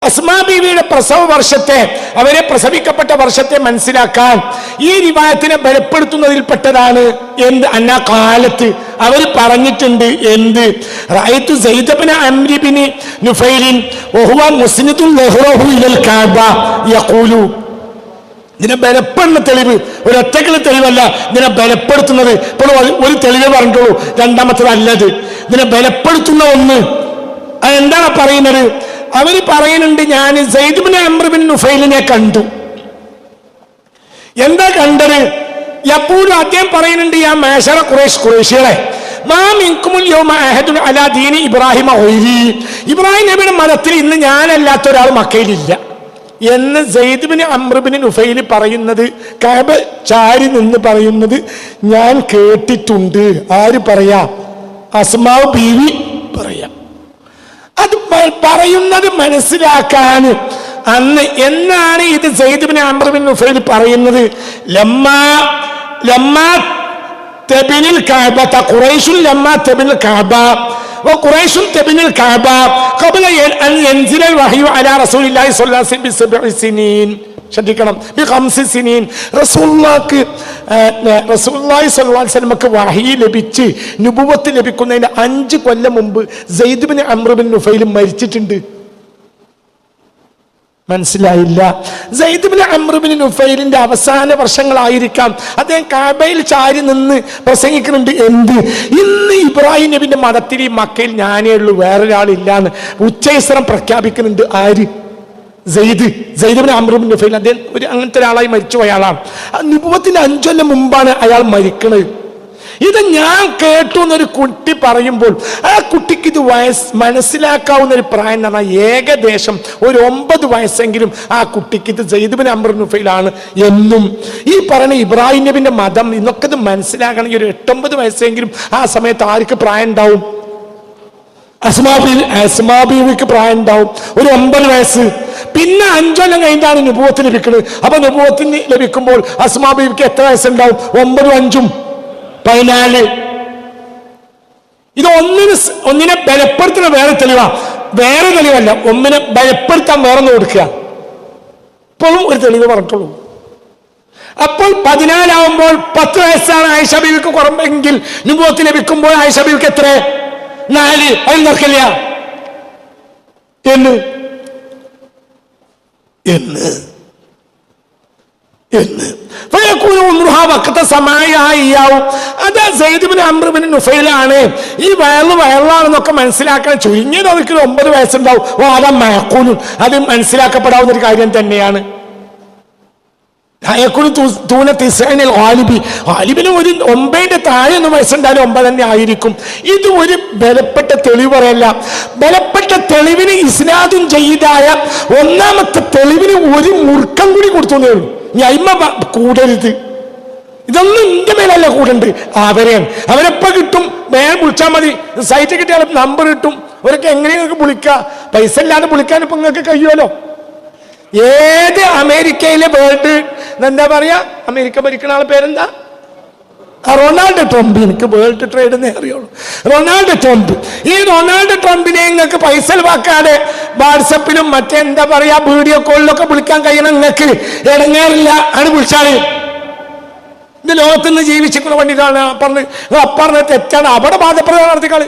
അസ്മാ ബീവിയുടെ പ്രസവ വർഷത്തെ, അവരെ പ്രസവിക്കപ്പെട്ട വർഷത്തെ മനസ്സിലാക്കാൻ ഈ റിവായത്തിനെ ബലപ്പെടുത്തുന്നതിൽപ്പെട്ടതാണ് എന്ത്? അന്ന കാലത്ത് അവർ പറഞ്ഞിട്ടുണ്ട് എന്ത്? റഅയ്തു സയ്യിദ് ഇബ്നു അംർ ഇബ്നു നുഫൈൽ വഹുവ മുസ്നിദുൻ ലഹ്റഹു ഇലൽ കഅബ യഖൂലു. ഇതിനെ ബലപ്പെടുന്ന തെളിവ് ഒരൊറ്റക്കുള്ള തെളിവല്ല, ഇതിനെ ബലപ്പെടുത്തുന്നത്. ഇപ്പോൾ ഒരു തെളിവ് പറഞ്ഞിട്ടുള്ളൂ, രണ്ടാമത്തത് അല്ലത്. ഇതിനെ ബലപ്പെടുത്തുന്ന ഒന്ന് അതെന്താണ് പറയുന്നത്? അവർ പറയുന്നുണ്ട്, ഞാൻ സയ്യിദ് ഇബ്നു അംർ ഇബ്നു നുഫൈലിനെ കണ്ടു. എന്താ കണ്ടത്? യഖൂലു, അദ്ദേഹം പറയുന്നുണ്ട്, യാ മാശറ ഖുറൈശ്, ഖുറൈശികളെ, മാ മിൻകുമുൽ യൗമ അഹദുൻ അലാ ദീനി ഇബ്രാഹിമ ഗൈരി, ഇബ്രാഹിം നബിയുടെ മതത്തിൽ ഇന്ന് ഞാനല്ലാത്ത ഒരാൾ മക്കയിലില്ല എന്ന് സയ്യിദ് ഇബ്നു അംർ ഇബ്നു നുഫൈൽ പറയുന്നത്, കഅബ ചാരി നിന്ന് പറയുന്നത് ഞാൻ കേട്ടിട്ടുണ്ട്. ആര് പറയാ? അസ്മാ ബീവി പറയാം. അത് പറയുന്നത് മനസ്സിലാക്കാൻ അന്ന് എന്നാണ് ഇത് സയ്യിദ് ഇബ്നു അംർ ഇബ്നു നുഫൈൽ പറയുന്നത്? ലമ്മാ തബിനിൽ കഅബ ഖുറൈശുൻ ലമ്മാ തബിനിൽ കഅബ وقريش تبني الكعبة قبل أن ينزل الوحي على رسول الله صلى الله عليه وسلم ب7 سنين. ശ്രദ്ധിക്കണം, ب5 سنين റസൂലുള്ളാഹിക്ക് സ്വല്ലല്ലാഹു അലൈഹി വസല്ലമക്ക് വഹി ലഭിച്ച് നുബുവത്ത് ലഭിക്കുന്നതിന് 5 കൊല്ലം മുമ്പ് സയ്യിദ് ഇബ്നു അംർ ഇബ്നു നുഫൈൽ മരിച്ചിട്ടുണ്ട്. മനസ്സിലായില്ല? സയ്യിദ് ഇബ്നു അംർ ഇബ്നു നുഫൈലിന്റെ അവസാന വർഷങ്ങളായിരിക്കാം അദ്ദേഹം കഅബയിൽ ചാരി നിന്ന് പ്രസംഗിക്കുന്നുണ്ട്. എന്ത്? ഇന്ന് ഇബ്രാഹിം നബിന്റെ മതത്തിൽ ഈ മക്കയിൽ ഞാനേ ഉള്ളൂ, വേറൊരാളില്ലാന്ന് ഉച്ചൈസ്വരം പ്രഖ്യാപിക്കുന്നുണ്ട്. ആര്? സയ്യിദ് ഇബ്നു അംർ ഇബ്നു നുഫൈൽ. അദ്ദേഹം അങ്ങനത്തെ ഒരാളായി മരിച്ചുപോയ ആളാണ്. നുബുവത്തിന് 5 കൊല്ലം മുമ്പാണ് അയാൾ മരിക്കുന്നത്. ഇത് ഞാൻ കേട്ടു എന്നൊരു കുട്ടി പറയുമ്പോൾ ആ കുട്ടിക്ക് ഇത് മനസ്സിലാക്കാവുന്ന ഒരു പ്രായം എന്ന് പറഞ്ഞാൽ ഏകദേശം ഒരു 9 വയസ്സെങ്കിലും ആ കുട്ടിക്ക് ഇത് സയ്യിദ് ഇബ്നു അംർ ഇബ്നു നുഫൈലാണ് എന്നും ഈ പറയുന്ന ഇബ്രാഹിം നബിന്റെ മതം ഇന്നൊക്കെ ഇത് മനസ്സിലാക്കണമെങ്കിൽ ഒരു 8-9 വയസ്സെങ്കിലും ആ സമയത്ത് ആർക്ക് പ്രായം ഉണ്ടാവും? അസ്മാ ബീവിക്ക് പ്രായം ഉണ്ടാവും, ഒരു 9 വയസ്സ്. പിന്നെ 5 കൊല്ലം കഴിഞ്ഞാണ് നുബുവത്ത് ലഭിക്കുന്നത്. അപ്പൊ നുബുവത്തിന് ലഭിക്കുമ്പോൾ അസ്മാ ബീവിക്ക് എത്ര വയസ്സുണ്ടാവും? 9 5 14. ഇത് ഒന്നിനെ ബലപ്പെടുത്തുന്ന വേറെ തെളിവല്ല, ഒന്നിനെ ബലപ്പെടുത്താൻ വേറൊന്ന് കൊടുക്കുക. ഇപ്പോഴും ഒരു തെളിവ് പറഞ്ഞിട്ടുള്ളൂ. അപ്പോൾ 14 ആവുമ്പോൾ 10 വയസ്സാണ് ആയിഷ ബീവിക്ക് കുറവെങ്കിൽ നുബുവത്ത് ലഭിക്കുമ്പോൾ ആയിഷ ബീവിക്ക് എത്ര? 4. അതിൽ നോക്കില്ല എന്ന് അത് സയ്യിദ് ഇബ്നു അംർ ഇബ്നു നുഫൈലാണ്. ഈ വയലാണെന്നൊക്കെ മനസ്സിലാക്കാൻ ചുരുങ്ങിയത് അവർക്ക് 9 വയസ്സുണ്ടാവും. അത് മനസ്സിലാക്കപ്പെടാവുന്ന ഒരു കാര്യം തന്നെയാണ്. ഗാലിബിന് ഒരു 9 താഴെ 1 വയസ്സുണ്ടായാലും 9 തന്നെ ആയിരിക്കും. ഇത് ഒരു ബലപ്പെട്ട തെളിവ് പറയല്ല. ബലപ്പെട്ട തെളിവിന് ഇസ്നാദും ജയ്യിദായ ഒന്നാമത്തെ തെളിവിന് ഒരു മുറുക്കം കൂടി കൊടുത്തേ ഉള്ളൂ. ഞൈമ കൂടരുത്. ഇതൊന്നും എന്റെ മേലല്ല കൂടണ്ട്, അവരെപ്പോ കിട്ടും. വേറെ വിളിച്ചാൽ മതി, സൈറ്റ് കിട്ടിയാൽ നമ്പർ കിട്ടും. അവരൊക്കെ എങ്ങനെ നിങ്ങൾക്ക് വിളിക്കാം? പൈസ ഇല്ലാതെ വിളിക്കാൻ ഇപ്പൊ നിങ്ങൾക്ക് കഴിയുമല്ലോ. ഏത് അമേരിക്കയിലെ വേൾഡ് എന്താ പറയാ, അമേരിക്ക ഭരിക്കുന്ന ആളെ പേരെന്താ? Ronald Trump. എനിക്ക് വേൾഡ് ട്രേഡ് എന്നേ അറിയുള്ളൂ. Ronald Trump. ഈ റൊണാൾഡ് ട്രംപിനെ നിങ്ങൾക്ക് പൈസ വാക്കാതെ വാട്സപ്പിലും മറ്റെന്താ പറയാ വീഡിയോ കോളിലൊക്കെ വിളിക്കാൻ കഴിയണം. നിങ്ങൾക്ക് ഇടങ്ങാറില്ല, ആണ് വിളിച്ചാല്. ഇത് ലോകത്തുനിന്ന് ജീവിച്ചിരിക്കുന്ന വേണ്ടിയിട്ടാണ് പറഞ്ഞ തെറ്റാണ്. അവിടെ ബാധപ്രദം നടത്തിക്കാള്.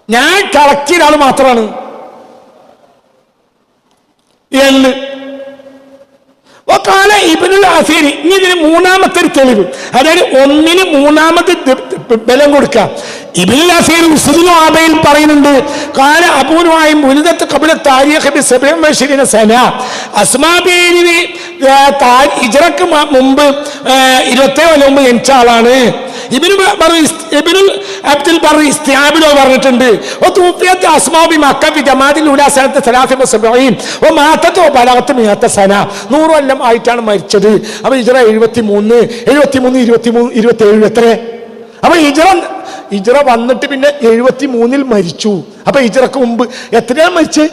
ഞാൻ കളക്ട് ചെയ്ത ആള് മാത്രമാണ് എന്ന് ഇബ്നുൽ അസീർ. ഇനി ഇതിന് മൂന്നാമത്തെ ഒരു തെളിവ്, അതായത് ഒന്നിന് മൂന്നാമത്തെ ബലം കൊടുക്കുക. ഇബ്നുൽ അസീർ ഉസ്ദുൽ ആബയിൽ പറയുന്നുണ്ട്, കാല അബൂനുആയിം മുലിദത്ത് ഖബല താരീഖ് ബി 27 സന. അസ്മാ ബീവി ഹിജ്റക്ക് മുമ്പ് 27 കൊല്ലം മുമ്പ് ജനിച്ച ആളാണ്. ഇബ്നുൽ അബ്ദുൽ ബർ ഇസ്തിആബിലോ പറഞ്ഞിട്ടുണ്ട്, അസ്മാ ബി മക്ക ബി ജമാഅത്തിൽ ഉലാ സനത്ത് 73 വമാതത് വബലഗത് 100 സന. 100 കൊല്ലം ആയിട്ടാണ് മരിച്ചത്. അപ്പൊ ഹിജ്റ 73 27 എത്ര? അപ്പൊ ഹിജ്റ വന്നിട്ട് പിന്നെ 73 മരിച്ചു. അപ്പൊ ഹിജ്റക്ക് മുമ്പ് എത്രയാണ് മരിച്ചത്?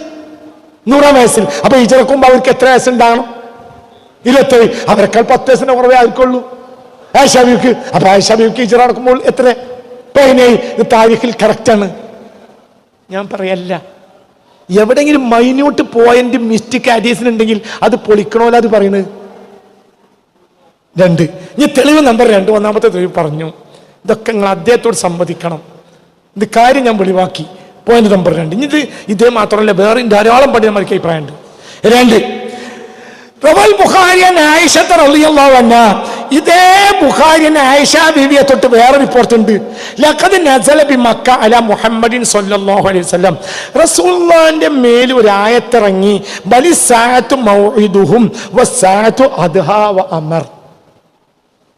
100 വയസ്സിൽ. അപ്പൊ ഹിജ്റക്ക് മുമ്പ് അവർക്ക് എത്ര വയസ്സുണ്ടാകണം? 27. അവരെക്കാൾ 10 വയസ്സിന്റെ കുറവേ ആർക്കുള്ളൂ ആയിഷ ബീവിക്ക്. അപ്പൊ ആയിഷ ബീവിക്ക് ഹിജ്റ നടക്കുമ്പോൾ എത്ര? 17. ഇത് താരീഖിൽ കറക്റ്റാണ്, ഞാൻ പറയല്ല. എവിടെയെങ്കിലും മൈന്യൂട്ട് പോയിന്റ് മിസ്റ്റേക്ക് ഹദീസിനുണ്ടെങ്കിൽ അത് പൊളിക്കണോല്ലോ അത് പറയുന്നത്. 2 ഇനി തെളിവ് നമ്പർ 2 ഒന്നാമത്തെ തെളിവ് പറഞ്ഞു. ഇതൊക്കെ നിങ്ങൾ അദ്ദേഹത്തോട് സമ്മതിക്കണം. ഇത് കാര്യം ഞാൻ വെളിവാക്കി. Point number 2. ഇനി ഇതേ മാത്രമല്ല വേറെ ധാരാളം പണ്ഡിതന്മാർക്ക് അഭിപ്രായമുണ്ട്. 2 റവൽ ബുഖാരി ആയിഷ റളിയല്ലാഹു അൻഹാ, ഇതേ ബുഖാരി ആയിഷ ബീവിയെ തൊട്ട് വേറെ റിപ്പോർട്ട് ഉണ്ട്. ലഖദ് നസല ബി മക്ക അലാ മുഹമ്മദിൻ സ്വല്ലല്ലാഹു അലൈഹി വസല്ലം, റസൂലുള്ളാഹിന്റെ മേൽ ഒരു ആയത്തിറങ്ങി. ബലി സാഅത്തു മൗഇദുഹും വസ്സാഅത്തു അദ്ഹാ വ അമർ.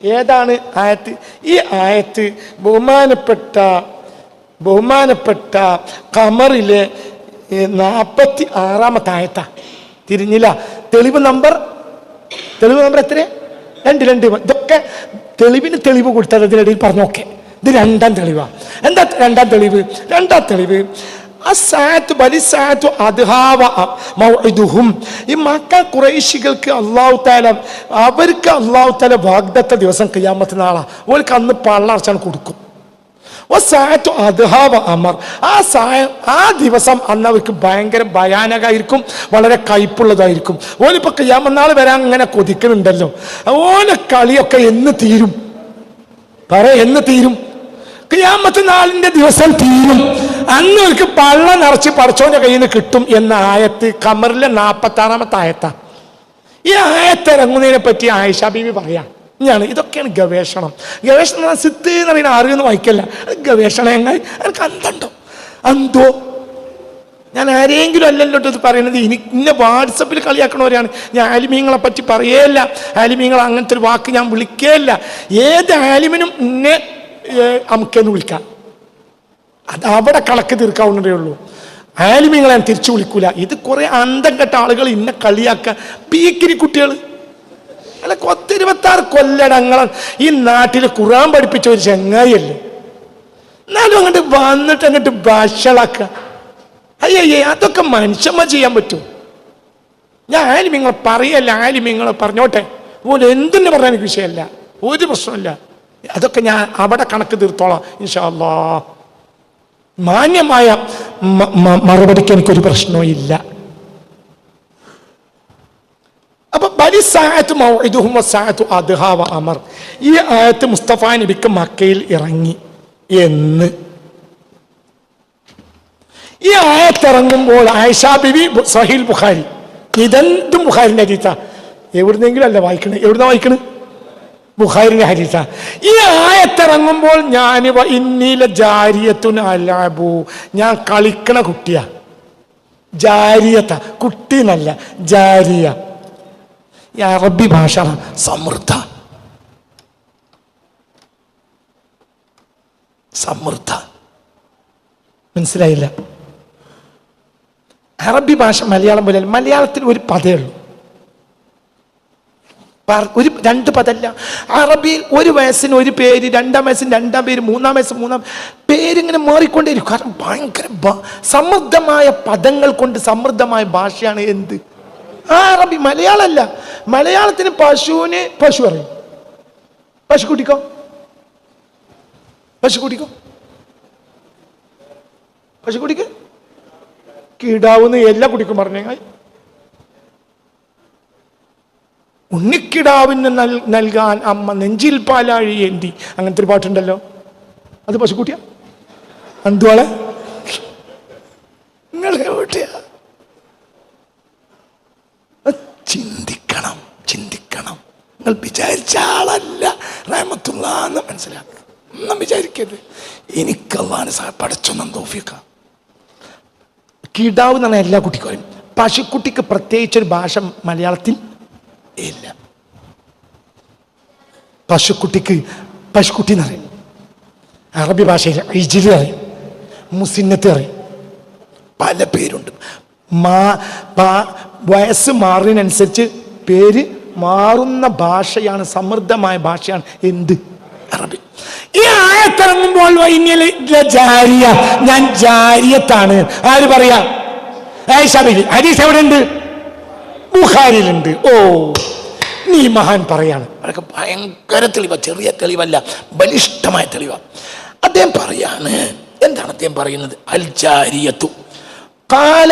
ഏതാണ് ആയത്ത്? ഈ ആയത്ത് ബഹുമാനപ്പെട്ട ഖമറിലെ 46-ാമത്തെ ആയത്താ. തിരിഞ്ഞില്ല. തെളിവ് നമ്പർ എത്ര? 2. ഇതൊക്കെ തെളിവ് കൊടുത്തത് ഇതിനിടയിൽ പറഞ്ഞോക്കെ. ഇത് 2ാം തെളിവാ. എന്താ 2ാം തെളിവ്? 2ാം തെളിവ് ഈ മക്ക ഖുറൈശികൾക്ക് അല്ലാഹു തആല വാഗ്ദത്ത ദിവസം ഖിയാമത്ത് നാളാ. ഓൾക്ക് അന്ന് പള്ളർച്ചാണ് കൊടുക്കും. അമർ, ആ ദിവസം അന്ന് അവർക്ക് ഭയങ്കര ഭയാനകമായിരിക്കും, വളരെ കയ്പുള്ളതായിരിക്കും. ഓലിപ്പോ ഖിയാമത്ത് നാൾ വരാൻ അങ്ങനെ കൊതിക്കുന്നുണ്ടല്ലോ. ഓലെ കളിയൊക്കെ എന്ന് തീരും? എന്ന് തീരും? ഖിയാമത്ത് നാളിന്റെ ദിവസം തീരും. അന്ന് അവർക്ക് പള്ള നിറച്ച് പടച്ചോന്റെ കയ്യിൽ നിന്ന് കിട്ടും എന്ന ആയത്ത് ഖമറിലെ 46-ാമത്തെ ആയത്താ. ഈ ആയത്ത് ഇറങ്ങുന്നതിനെ പറ്റി ആയിഷ ബീവി പറയാം. ഇതൊക്കെയാണ് ഗവേഷണം. ഗവേഷണം സിത്ത് എന്ന് പറയുന്ന അറിയൊന്നും വായിക്കല്ല. ഗവേഷണങ്ങൾ എനിക്ക് അന്തണ്ടോ? അന്തോ ഞാൻ ആരെങ്കിലും അല്ലല്ലോ ഇത് പറയുന്നത്. ഇന്നെ വാട്സപ്പിൽ കളിയാക്കണവരാണ്. ഞാൻ ആലിമീങ്ങളെ പറ്റി പറയേല്ല. ആലിമീങ്ങൾ അങ്ങനത്തെ ഒരു വാക്ക് ഞാൻ വിളിക്കേല്ല. ഏത് ആലിമിനും ഇന്നെ നമുക്കെന്ന് വിളിക്കാം. അത് അവിടെ കണക്ക് തീർക്കാവുന്നതേ ഉള്ളൂ. ആലിമീങ്ങളെ ഞാൻ തിരിച്ചു വിളിക്കൂല. ഇത് കുറെ അന്തം കെട്ട ആളുകൾ ഇന്നെ കളിയാക്കുക. പീക്കിരി കുട്ടികൾ അല്ല, 26 കൊല്ലടങ്ങളും ഈ നാട്ടിൽ ഖുർആൻ പഠിപ്പിച്ച ഒരു ചങ്ങായിയല്ലേ. എന്നാലും അങ്ങോട്ട് ഭാഷളാക്കുക. അയ്യേ, അതൊക്കെ മനുഷ്യന്മാർ ചെയ്യാൻ പറ്റും. ഞാൻ ആലിമീങ്ങളെ പറയല്ല. ആലിമീങ്ങളെ പറഞ്ഞോട്ടെ, പോലും എന്തെന്ന് പറയാൻ എനിക്ക് വിഷയമല്ല, ഒരു പ്രശ്നമില്ല. അതൊക്കെ ഞാൻ അവിടെ കണക്ക് തീർത്തോളാം ഇൻഷാ അല്ലാഹ്. മാന്യമായ മറുപടിക്ക് എനിക്കൊരു പ്രശ്നവും ഇല്ല. അപ്പൊ അമർ, ഈ ആയത്ത് മുസ്തഫ നബിക്ക് മക്കയിൽ ഇറങ്ങി എന്ന്. ഈ ആയത്ത് ഇറങ്ങുമ്പോൾ ആയിഷ ബിബി സഹീൽ ബുഖാരി, ഇതെന്തും ബുഖാരിന്റെ ഹദീസാ. എവിടുന്നെങ്കിലും അല്ല വായിക്കണേ. എവിടുന്ന വായിക്കണേ? ബുഖാരിന്റെ ഹദീസാ. ഈ ആയത്ത് ഇറങ്ങുമ്പോൾ ഞാൻ കളിക്കണ കുട്ടിയാ. ജാരിയത്ത, കുട്ടി എന്നല്ല, ജാരിയ. ഈ അറബി ഭാഷ സമൃദ്ധ. മനസ്സിലായില്ല? അറബി ഭാഷ മലയാളം പോലെ. മലയാളത്തിൽ ഒരു പദേ ഉള്ളൂ, ഒരു 2 പദമല്ല. അറബിയിൽ 1 വയസ്സിന് 1 പേര്, 2ാം വയസ്സിന് 2ാം പേര്, 3ാം വയസ്സിന് 3ാം പേരിങ്ങനെ മാറിക്കൊണ്ടേയിരിക്കും. കാരണം ഭയങ്കര സമൃദ്ധമായ പദങ്ങൾ കൊണ്ട് സമൃദ്ധമായ ഭാഷയാണ് എന്ത്? അറബി. മലയാളമല്ല. മലയാളത്തിന് പശുവിന് പശു പറയും. പശുക്കുട്ടിക്കോ പശുക്കുട്ടിക്ക് കിടാവുന്ന എല്ലാ കുട്ടിക്കും പറഞ്ഞേങ്ങായി. ഉണ്ണിക്കിടാവിന് നൽകാൻ അമ്മ നെഞ്ചിൽ പാലാഴി ഏന്തി, അങ്ങനത്തെ ഒരു പാട്ടുണ്ടല്ലോ. അത് പശുക്കുട്ടിയാ? എന്തുവാളെ നിങ്ങൾ എവിടെയാ? ചിന്തിക്കണം. നിങ്ങൾ വിചാരിച്ച ആളല്ല റഹ്മത്തുള്ളാഹ് മനസ്സിലാക്കുക. ഒന്നും വിചാരിക്കരുത്. എനിക്കല്ലാഹ് പഠിച്ചൊന്നും തോഫിക്ക. കിടാവ് എന്ന് പറഞ്ഞാൽ എല്ലാ കുട്ടിക്കും പറയും. പശുക്കുട്ടിക്ക് പ്രത്യേകിച്ചൊരു ഭാഷ മലയാളത്തിൽ ഇല്ല. പശുക്കുട്ടിക്ക് പശുക്കുട്ടി എന്ന് പറയും. അറബി ഭാഷയിൽ ഇജിൽ അറിയും, മുസിന്നത്ത് അറിയും, പല പേരുണ്ട്. വയസ്സ് മാറുന്നതിനനുസരിച്ച് പേര് മാറുന്ന ഭാഷയാണ്, സമൃദ്ധമായ ഭാഷയാണ് എന്ത്? അറബി. ഈ ആയത്തിറങ്ങുമ്പോൾ ഞാൻ ജാരിയത്താണ്. ആര് പറയാ? ആയിഷ ബീവി. ഹദീസ് എവിടെ ഉണ്ട്? ബുഖാരിയിലുണ്ട്. ഓ, നീ മഹാൻ പറയാണ്. അതൊക്കെ ഭയങ്കര തെളിവ, ചെറിയ തെളിവല്ല, ബലിഷ്ഠമായ തെളിവ. അദ്ദേഹം പറയാണ്. എന്താണ് അദ്ദേഹം പറയുന്നത്? അൽ ജാരിയത്തു ഖാല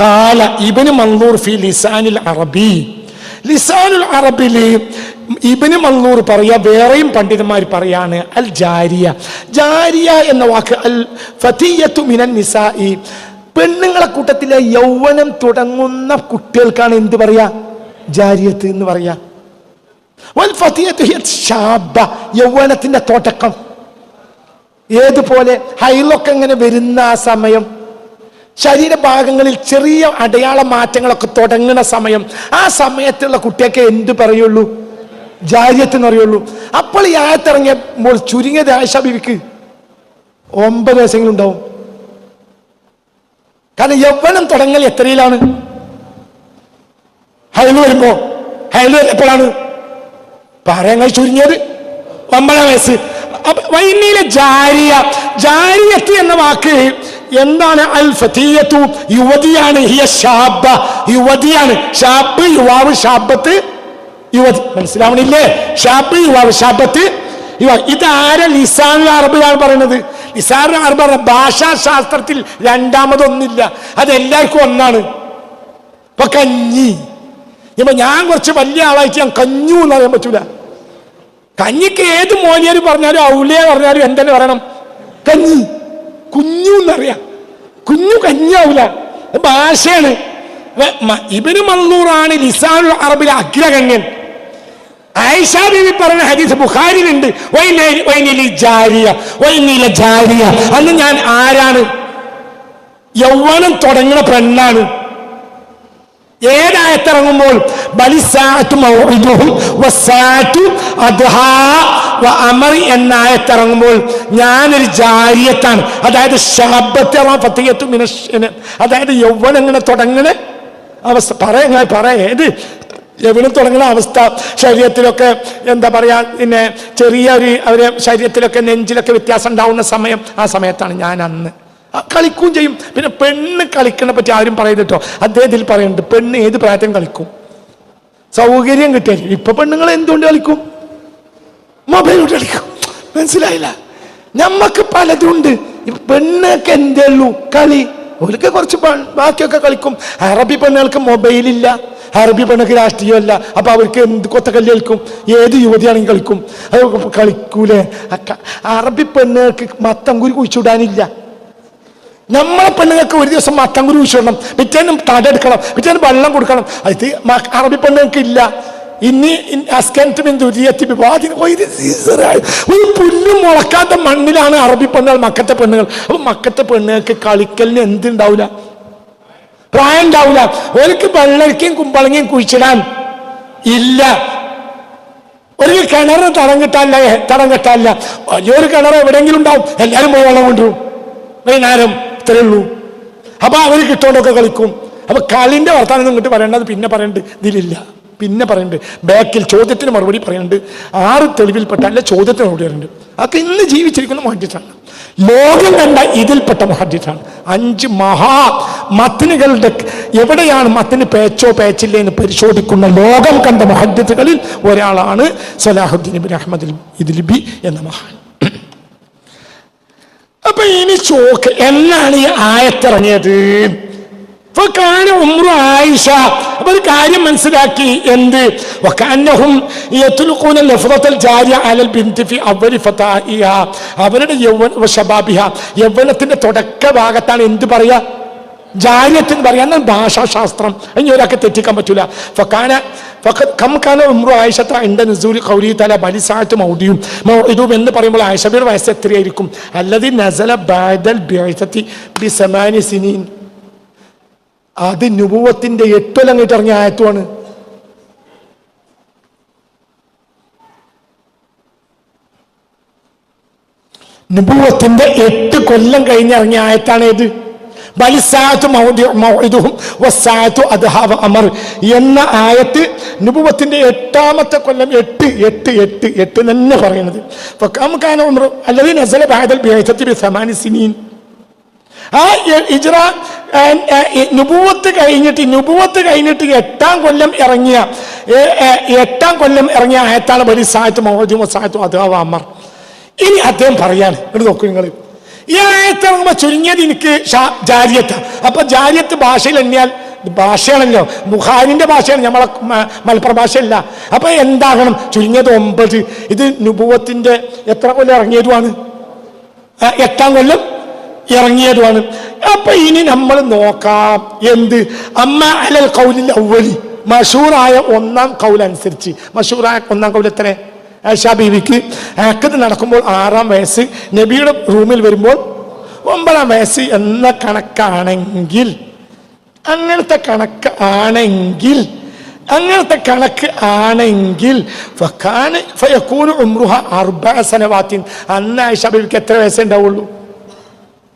ഖാല ഇബ്നു മൻദൂർ ഫി ലിസാനിൽ അറബി. ലിസാനുൽ അറബില് ഇബ്നു മൻദൂർ പറയാ, വേറെയും പണ്ഡിതന്മാർ പറയാണ്, അൽ ജാരിയ. ജാരിയ എന്ന വാക്ക് അൽ ഫതിയത്തു മിനൻ നിസാഇ, പെണ്ണുങ്ങളെ കൂട്ടത്തിലെ യൗവനം തുടങ്ങുന്ന കുട്ടികൾക്കാണ് എന്ത് പറയാ? ജാരിയത്ത് എന്ന് പറയാ. വൽ ഫതിയത്തു ഹിയ ശാബ, യൗവനത്തിന്റെ തുടക്കം. ഏതുപോലെ ഹൈലൊക്കെ ഇങ്ങനെ വരുന്ന ആ സമയം, ശരീരഭാഗങ്ങളിൽ ചെറിയ അടയാള മാറ്റങ്ങളൊക്കെ തുടങ്ങുന്ന സമയം, ആ സമയത്തുള്ള കുട്ടിയൊക്കെ എന്ത് പറയുള്ളൂ? ജാരിയത്ത് എന്ന് പറയുള്ളൂ. അപ്പോൾ ഈ ആയത്തിറങ്ങിയപ്പോൾ ചുരുങ്ങിയത് ആയിഷ ബീവിക്ക് 9 വയസ്സെങ്കിലും ഉണ്ടാവും. കാരണം യൗവനം തുടങ്ങൽ എത്രയിലാണ്? ഹൈല് വരുമ്പോ. ഹൈല് എപ്പോഴാണ് പറയാൻ ചുരുങ്ങിയത്? 9 വയസ്സ്. വൈനിയിലെ ജാരിയ, ജാരിയത്ത് എന്ന വാക്ക് എന്താണ്? അൽ ഫതിയത്തു, യുവതിയാണ്. ഹിയ ഷാബ, യുവതിയാണ്. ഷാബ് യുവാവ്, ഷാബത്ത് യുവതി. മനസ്സിലാവണില്ലേ? ഷാബ് യുവാവ്, ഷാബത്ത് യുവാവ്. ഇതാരെ? ലിസാനുൽ അറബിലാണ് പറയുന്നത്. ലിസാനുൽ അറബ് ഭാഷാ ശാസ്ത്രത്തിൽ രണ്ടാമതൊന്നില്ല, അതെല്ലാവർക്കും ഒന്നാണ്. ഇപ്പൊ കഞ്ഞി, ഇപ്പൊ ഞാൻ കുറച്ച് വലിയ ആളായിട്ട് ഞാൻ കഞ്ഞു എന്ന് പറയാൻ പറ്റൂല. കഞ്ഞിക്ക് ഏത് മോനിയാര് പറഞ്ഞാലും ഔലിയ പറഞ്ഞാലും എന്തെന്ന് പറയണം? കഞ്ഞി. കുഞ്ഞു എന്നറിയാം, കുഞ്ഞു കഞ്ഞാവൂല, ഭാഷയാണ്. ഇബ്നു മൻദൂറാണ് ലിസാനുൽ അറബിലെ അഗ്രഗണ്യൻ. ആയിഷ ബീവി പറയുന്ന ഹദീസ് ബുഖാരിയിലുണ്ട്. ജാരിയ, അന്ന് ഞാൻ ആരാണ്? യൗവനം തുടങ്ങുന്ന പെണ്ണാണ്. ഏതായത്തിറങ്ങുമ്പോൾ എന്നായത്തിറങ്ങുമ്പോൾ ഞാനൊരു ജാരിയത്താണ്. അതായത് അതായത് യൗവനം ഇങ്ങനെ തുടങ്ങുന്ന അവസ്ഥ. ഏത് യൗവനം തുടങ്ങുന്ന അവസ്ഥ? ശരീരത്തിലൊക്കെ എന്താ പറയാ, പിന്നെ ചെറിയൊരു അവരെ ശരീരത്തിലൊക്കെ നെഞ്ചിലൊക്കെ വ്യത്യാസം ഉണ്ടാവുന്ന സമയം, ആ സമയത്താണ് ഞാൻ അന്ന്. കളിക്കുകയും ചെയ്യും. പിന്നെ പെണ്ണ് കളിക്കണ പറ്റി ആരും പറയുന്നുട്ടോ. അദ്ദേഹത്തിൽ പറയുന്നുണ്ട്, പെണ്ണ് ഏത് പ്രായത്തിലും കളിക്കും, സൗകര്യം കിട്ടിയാൽ. ഇപ്പൊ പെണ്ണുങ്ങൾ എന്തുകൊണ്ട് കളിക്കും? മൊബൈലോട്ട് കളിക്കും. മനസ്സിലായില്ല? ഞമ്മക്ക് പലതുണ്ട്. പെണ്ണൊക്കെ എന്തേ ഉള്ളൂ കളി. അവർക്ക് കുറച്ച് ബാക്കിയൊക്കെ കളിക്കും. അറബി പെണ്ണുകൾക്ക് മൊബൈലില്ല, അറബി പെണ്ണുക്ക് രാഷ്ട്രീയമല്ല. അപ്പൊ അവർക്ക് എന്ത് കൊത്തക്കല്ല് കളിക്കും? ഏത് യുവതിയാണെങ്കിൽ കളിക്കും. അത് കളിക്കൂലേ? അറബി പെണ്ണുകൾക്ക് മത്തങ്കുരി കുഴിച്ചുവിടാനില്ല. നമ്മളെ പെണ്ണുങ്ങൾക്ക് ഒരു ദിവസം മത്തങ്കുരു വിഷണം, പിറ്റേന്നും തടെടുക്കണം, പിറ്റേന്ന് വെള്ളം കൊടുക്കണം. അത് അറബി പെണ്ണുങ്ങൾക്ക് ഇല്ല. ഇനി ഒരു പുല്ലും മുളക്കാത്ത മണ്ണിലാണ് അറബി പെണ്ണുകൾ, മക്കത്തെ പെണ്ണുകൾ. അപ്പൊ മക്കത്തെ പെണ്ണുങ്ങൾക്ക് കളിക്കലിന് എന്തുണ്ടാവില്ല? പ്രായം ഉണ്ടാവില്ല. ഒരിക്കൽ വെള്ളരിക്കയും കുമ്പളങ്ങയും കുഴിച്ചിടാൻ ഇല്ല. ഒരു കിണറ് തടം കെട്ടാനില്ല. വലിയൊരു കിണർ എവിടെയെങ്കിലും ഉണ്ടാവും. എല്ലാരും പോയി വെള്ളം കൊണ്ടുവരും വൈകുന്നേരം. ഇത്രേ ഉള്ളൂ. അപ്പൊ അവര് കിട്ടോണ്ടൊക്കെ കളിക്കും. അപ്പൊ കളിന്റെ വർത്താനം ഇങ്ങോട്ട് പറയേണ്ടത് പിന്നെ പറയണ്ട്, ഇതിലില്ല. പിന്നെ പറയുന്നുണ്ട് ബാക്കിൽ ചോദ്യത്തിന് മറുപടി പറയുന്നുണ്ട്. 6 തെളിവിൽപ്പെട്ട അല്ല ചോദ്യത്തിന് മറുപടി പറയുന്നുണ്ട്. അതൊക്കെ ഇന്ന് ജീവിച്ചിരിക്കുന്ന മുഹദ്ദിസാണ്. ലോകം കണ്ട ഇതിൽപ്പെട്ട മുഹദ്ദിസാണ്. 5 മഹാ മത്നുകളുടെ എവിടെയാണ് മത്തിന് പേച്ചോ പേച്ചില്ലേ എന്ന് പരിശോധിക്കുന്ന ലോകം കണ്ട മുഹദ്ദിസുകളിൽ ഒരാളാണ് സലാഹുദ്ദീൻ ഇബ്നു അഹ്മദ് ഇദ്ലിബി എന്ന മഹാൻ. അപ്പൊ ഇനി ചോക്ക് എന്നാണ് ഈ ആയത്തിറങ്ങിയത്? ആയിഷ അപ്പൊ ഒരു കാര്യം മനസ്സിലാക്കി. എന്ത്? അവരുടെ യൗവനത്തിന്റെ തുടക്ക ഭാഗത്താണ് എന്ത് പറയാ? ജാരിയത്തിന് പറയാ. എന്നാൽ ഭാഷാശാസ്ത്രം ഇനി ഒരാൾക്ക് തെറ്റിക്കാൻ പറ്റൂല. എന്ന് പറയുമ്പോൾ ആയിഷയുടെ വയസ്സ് എത്രയായിരിക്കും? അല്ലദീ നസല ബഅദൽ ബിഅസതി ബിസമാനി സിനീൻ. അത് നുബുവത്തിന്റെ 8 കൊല്ലം കഴിഞ്ഞിട്ട് ഇറങ്ങിയ ആയത്തുമാണ്. നുബുവത്തിന്റെ 8 കൊല്ലം കഴിഞ്ഞിറങ്ങിയ ആയത്താണ് ഏത്? എന്ന ആയത്ത് നുബുവത്തിന്റെ 8ാമത്തെ കൊല്ലം. 8 തന്നെ പറയുന്നത്. ആ ഇജ്റ നുബുവത്ത് കഴിഞ്ഞിട്ട് 8ാം കൊല്ലം ഇറങ്ങിയ 8ാം കൊല്ലം ഇറങ്ങിയ ആയത്താണ് ബലി സായത്ത് മൗദും വസായത്തും അദ്ഹാവ അമർ. ഇനി അദ്ദേഹം പറയാണ്, നോക്കൂ നിങ്ങൾ, ഈ ആയത്തിറങ്ങുമ്പോ ചുരുങ്ങിയത് എനിക്ക് ജാരിയത്ത്. അപ്പൊ ജാരിയത്ത് ഭാഷയിൽ എണ്ണിയാൽ ഭാഷയാണല്ലോ, ബുഖാരിന്റെ ഭാഷയാണ്, നമ്മളെ മലപ്പുറം ഭാഷയല്ല. അപ്പൊ എന്താകണം? ചുരുങ്ങിയത് 9. ഇത് നുബുവത്തിന്റെ എത്ര കൊല്ലം ഇറങ്ങിയതുമാണ്? 8ാം കൊല്ലം ഇറങ്ങിയതുമാണ്. അപ്പൊ ഇനി നമ്മൾ നോക്കാം എന്ത് അമ്മ അലൽ ഖൗലിൽ അവ്വലി, മഷൂറായ 1ാം ഖൗൽ അനുസരിച്ച്. മഷൂറായ 1ാം ഖൗൽ എത്ര? ആയിഷ ബീവിക്ക് അഖദ് നടക്കുമ്പോൾ 6ാം വയസ്സ്, നബിയുടെ റൂമിൽ വരുമ്പോൾ 9ാം വയസ്സ് എന്ന കണക്കാണെങ്കിൽ, അങ്ങനത്തെ കണക്ക് ആണെങ്കിൽ അന്ന് ആയിഷ ബീവിക്ക് എത്ര വയസ്സേ ഉണ്ടാവുള്ളൂ?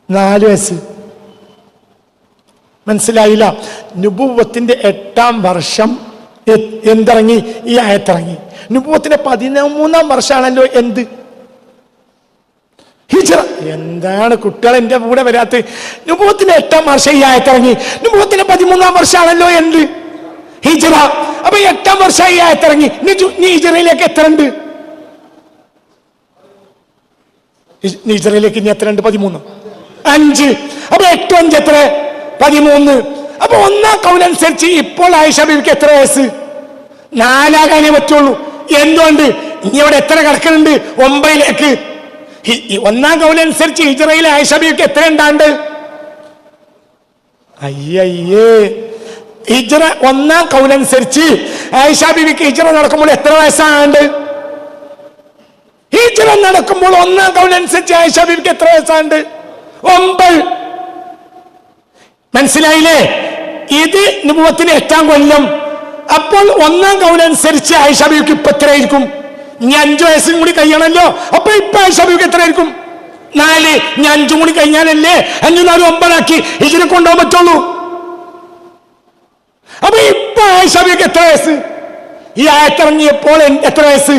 4 വയസ്സ്. മനസ്സിലായില്ല? നുബുവത്തിന്റെ 8ാം വർഷം എന്തിറങ്ങി? ഈ ആയത്തിറങ്ങി. നുബുവത്തിന്റെ 13ാം വർഷമാണല്ലോ എന്ത്? ഹിജ്റ. എന്താണ് കുട്ടികൾ എന്റെ കൂടെ വരാത്ത? നുബുവത്തിന്റെ 8ാം വർഷം ഈ ആയത്തിറങ്ങി. നുബുവത്തിന്റെ 13ാം വർഷമാണല്ലോ എന്ത്? ഹിജ്റ. അപ്പൊ 8ാം വർഷം ഈ ആയത്തിറങ്ങി. ഹിജ്റയിലേക്ക് എത്ര ഉണ്ട്? ഹിജ്റയിലേക്ക് ഇനി എത്ര ഉണ്ട്? 13, 5. അപ്പൊ 8, 5 എത്ര? 13. അപ്പൊ 1ാം ഖൗൽ അനുസരിച്ച് ഇപ്പോൾ ആയിഷ ബീവിക്ക് എത്ര വയസ്സ്? 4 പറ്റുള്ളൂ. എന്തുകൊണ്ട്? ഇനി ഇവിടെ എത്ര കിടക്കുന്നുണ്ട്? 9ലേക്ക്. 1ാം ഖൗൽ അനുസരിച്ച് ഹിജ്റയിൽ ആയിഷ ബീവിക്ക് എത്ര ഉണ്ടാണ്ട്? അയ്യേ, ഹിജ്റ 1ാം ഖൗൽ അനുസരിച്ച് ആയിഷ ബീവിക്ക് ഹിജ്റ നടക്കുമ്പോൾ എത്ര വയസ്സാണ്ട്? ഹിജ്റ നടക്കുമ്പോൾ 1ാം ഖൗൽ അനുസരിച്ച് ആയിഷ ബീവിക്ക് എത്ര വയസ്സാണ്ട്? 9. മനസ്സിലായില്ലേ? ഇത് നുബുവത്തിന് 8ാം കൊല്ലം. അപ്പോൾ 1ാം ഖൗൽ അനുസരിച്ച് ആയിഷ ബീവിക്ക് ഇപ്പൊ എത്രയായിരിക്കും? ഇനി 5 വയസ്സും കൂടി കഴിയണല്ലോ. അപ്പൊ ഇപ്പൊ ആയിഷ ബീവിക്ക് എത്രയായിരിക്കും? 4. ഇനി 5 കൂടി കഴിഞ്ഞാലല്ലേ 5 4 9 ആക്കി ഹിജ്റ കൊണ്ടുപോകാൻ പറ്റുള്ളൂ. അപ്പൊ ഇപ്പൊ ആയിഷ ബീവിക്ക് എത്ര വയസ്സ്? ഈ ആയത്തിറങ്ങിയപ്പോൾ എത്ര വയസ്സ്?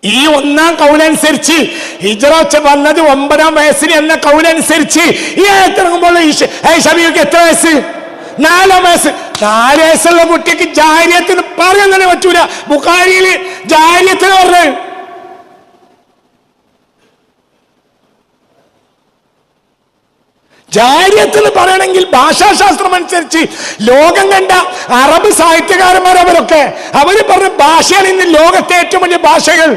ഈ 1ാം ഖൗൽ അനുസരിച്ച് ഹിജ്റ വന്നത് 9ാം വയസ്സിന് എന്ന ഖൗൽ അനുസരിച്ച് ഈ ആയത്തിറങ്ങുമ്പോൾ ആയിഷ ബീവിക്ക് എത്ര വയസ്സ്? 4ാം വയസ്സ്. 4 വയസ്സുള്ള കുട്ടിക്ക് ജാരിയത്തിന് പറയാൻ തന്നെ പറ്റൂല. ബുഖാരിയിൽ ജാരിയത്തിന് പറഞ്ഞത്. ജാരിയത്തിന് പറയണമെങ്കിൽ ഭാഷാശാസ്ത്രം അനുസരിച്ച് ലോകം കണ്ട അറബ് സാഹിത്യകാരന്മാർ അവര് പറഞ്ഞ ഭാഷയാണ് ഇന്ന് ലോകത്തെ ഏറ്റവും വലിയ ഭാഷകൾ.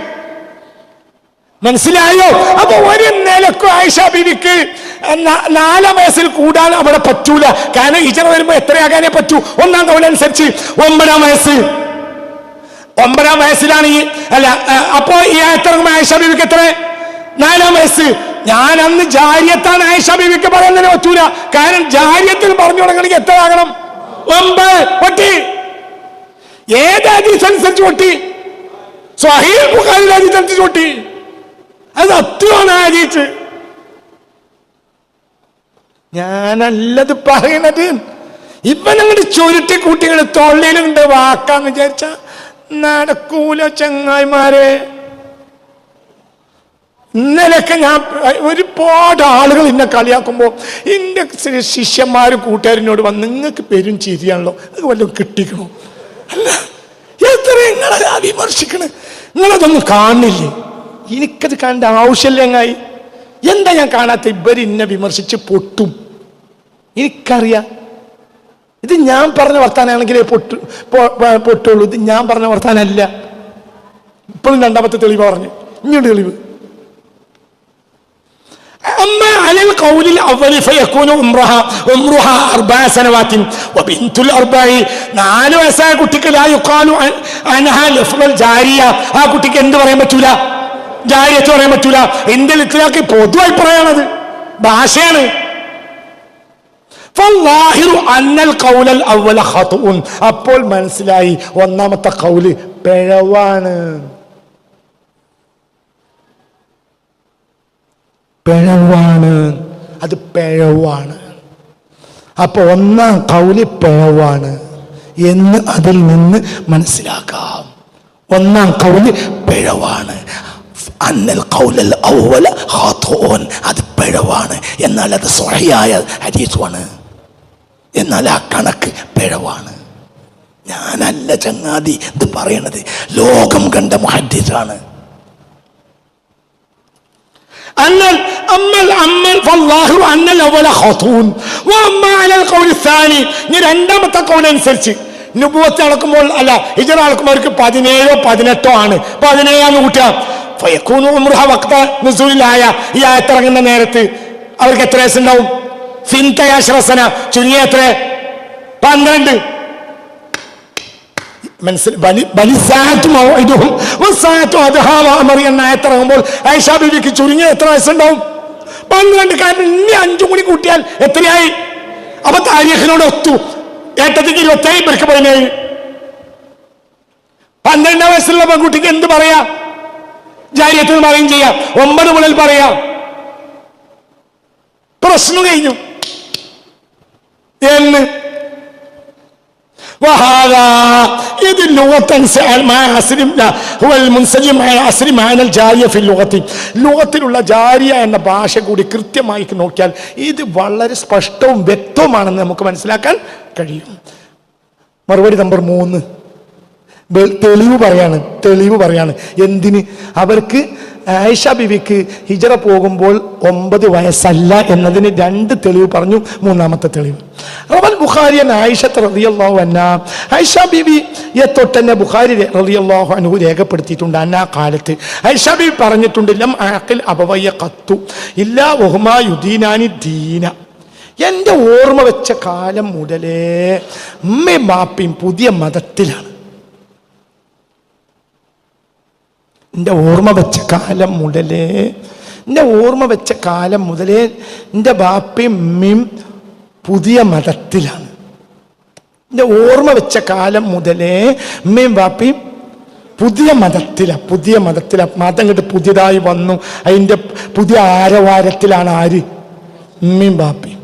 മനസ്സിലായോ? അപ്പൊ ഒരു നിലക്കും ആയിഷ ബീവിക്ക് 4ാം വയസ്സിൽ കൂടാൻ അവിടെ പറ്റൂല. കാരണം ഹിജ്റ വരുമ്പോ എത്രയാകാനേ പറ്റൂ? 1ാം ഖൗൽ അനുസരിച്ച് 9ാം വയസ്സ്. 9ാം വയസ്സിലാണ് ഈ അപ്പോ ഈ ആയത്തിറങ്ങുമ്പോ ആയിഷ ബീവിക്ക് എത്ര? 4ാം വയസ്സ്. ഞാൻ അന്ന് ജാരിയത്താണ് ആയിഷ ബീവിക്ക് പറയുന്നതിന് പറ്റൂല. കാരണം ജാരിയത്തിൽ പറഞ്ഞു തുടങ്ങണമെങ്കിൽ എത്ര ആകണം? 9. പൊട്ടി. ഏത് ഹദീസ് അനുസരിച്ച് പൊട്ടി? സ്വഹീഹ് ബുഖാരി ഹദീസ് അനുസരിച്ച് പൊട്ടി. അത് സത്യമാണ് ഹദീസ്. ഞാനല്ലത് പറയണത്. ഇവനങ്ങോട്ട് ചുരുട്ടി കുട്ടികൾ തൊള്ളിയിലുണ്ട് വാക്കാന്ന് വിചാരിച്ച നടക്കൂല ചങ്ങായിമാരെ. ഇന്നലെയൊക്കെ ഞാൻ ഒരുപാട് ആളുകൾ എന്നെ കളിയാക്കുമ്പോൾ എൻ്റെ ശിഷ്യന്മാരും കൂട്ടുകാരനോട് വന്ന് നിങ്ങൾക്ക് പെരും ചിരിയാണല്ലോ, അത് വല്ലതും കിട്ടിക്കണോ? അല്ല, എത്ര നിങ്ങളെ വിമർശിക്കണേ? നിങ്ങളതൊന്നും കാണില്ലേ? എനിക്കത് കാണേണ്ട ആവശ്യമില്ല. എങ്ങായി എന്താ ഞാൻ കാണാത്ത? ഇവർ എന്നെ വിമർശിച്ച് പൊട്ടും. എനിക്കറിയാം. ഇത് ഞാൻ പറഞ്ഞ വർത്താനാണെങ്കിലേ പൊട്ടുള്ളൂ. ഇത് ഞാൻ പറഞ്ഞ വർത്താനല്ല. ഇപ്പോഴും 2ാമത്തെ തെളിവ് പറഞ്ഞു. ഇങ്ങോട്ട് തെളിവ്. أما على القول الأول فيكون عمرها 4 سنوات وبنت الأربع 4 വയസ്സായ കുട്ടിക്ക് لا يقال عنها لفظ الجارية. ആ കുട്ടിക്ക് എന്ത് പറയാൻ പറ്റൂല? ജാരിയത്ത് പറയാൻ പറ്റൂല. ഇന്ത്യ ഇത്ലാക്കി പൊതുവായി പറയാണത്, ഭാഷയാണ്. അപ്പോൾ മനസ്സിലായി 1ാമത്തെ ഖൗല് പിഴവാണ്. അത് പിഴവാണ്. അപ്പൊ 1ാം ഖൗല് പിഴവാണ് എന്ന് അതിൽ നിന്ന് മനസ്സിലാക്കാം. 1ാം ഖൗല് പിഴവാണ്. അന്നൽ ഖൗലൽ അവ്വല ഖാതുഉൻ, അത് പിഴവാണ്. എന്നാൽ അത് സ്വഹീഹായ ഹദീസുമാണ്. എന്നാൽ ആ കണക്ക് പിഴവാണ്. ഞാനല്ല ചങ്ങാതി ഇത് പറയണത്, ലോകം കണ്ട മുഹദ്ദിസാണ്. രണ്ടാമത്തെ കൗലനുസരിച്ച് നുബുവത്ത് അളക്കുമ്പോൾ അല്ല ഹിജ്റ അളക്കുമ്പോൾ അവർക്ക് 17 18 ആണ്. 17 കൂട്ടുക. ഈ ആയത്തിറങ്ങുന്ന നേരത്ത് അവർക്ക് എത്ര വയസ്സുണ്ടാവും? ഫിൻതയാശ്രസന, ചുരുങ്ങിയ എത്ര? 12. ആയത്തിറങ്ങുമ്പോൾ ആയിഷ ബീവിക്ക് ചുരുങ്ങിയ എത്ര വയസ്സുണ്ടാവും? 12. കാരണം ഇനി 5 കൂടി കൂട്ടിയാൽ എത്രയായി? അപ്പൊ താരീഖിനോട് ഒത്തു. ഏട്ടത്തിക്ക് 27, ഇവർക്ക് 17. 12 വയസ്സുള്ള പെൺകുട്ടിക്ക് എന്ത് പറയാ? ജാരിയത്തിന് പറയും ചെയ്യാം. 9 മുതൽ പറയാം. പ്രശ്നം കഴിഞ്ഞു എന്ന്. ഇത് ലോകത്തിലുള്ള ജാരിയ എന്ന ഭാഷ കൂടി കൃത്യമായി നോക്കിയാൽ ഇത് വളരെ സ്പഷ്ടവും വ്യക്തവുമാണെന്ന് നമുക്ക് മനസ്സിലാക്കാൻ കഴിയും. മറുപടി നമ്പർ 3, തെളിവ് പറയാണ്. എന്തിന്? അവർക്ക് ആയിഷ ബിവിക്ക് ഹിജ്റ പോകുമ്പോൾ 9 വയസ്സല്ല എന്നതിന് 2 തെളിവ് പറഞ്ഞു. 3ാമത്തെ തെളിവ് റവൽ ബുഖാരി ആയിഷ റളിയല്ലാഹു അൻഹ, ആയിഷ ബിവിയെ തൊട്ടന്നെ ബുഖാരി റളിയല്ലാഹു അൻഹു രേഖപ്പെടുത്തിയിട്ടുണ്ട്. അന്നാ കാലത്ത് ആയിഷ ബിവി പറഞ്ഞിട്ടുണ്ട്, ലം ആഖിൽ അബവയ്യ ഖത്തു ഇല്ലാ വഹുമാ യുദീനാനി ദീന. എൻ്റെ ഓർമ്മ വെച്ച കാലം മുതലേ ഉമ്മയും ബാപ്പയും പുതിയ മതത്തിലാണ്. എൻ്റെ ഓർമ്മ വെച്ച കാലം മുതലേ എൻ്റെ ബാപ്പയും ഉമ്മയും പുതിയ മതത്തിലാണ്. എൻ്റെ ഓർമ്മ വെച്ച കാലം മുതലേ ഉമ്മയും ബാപ്പയും പുതിയ മതത്തിലാണ്. മതം കണ്ട് പുതിയതായി വന്നു. അതിൻ്റെ പുതിയ ആരവാരത്തിലാണ് ആര്? ഉമ്മയും ബാപ്പയും.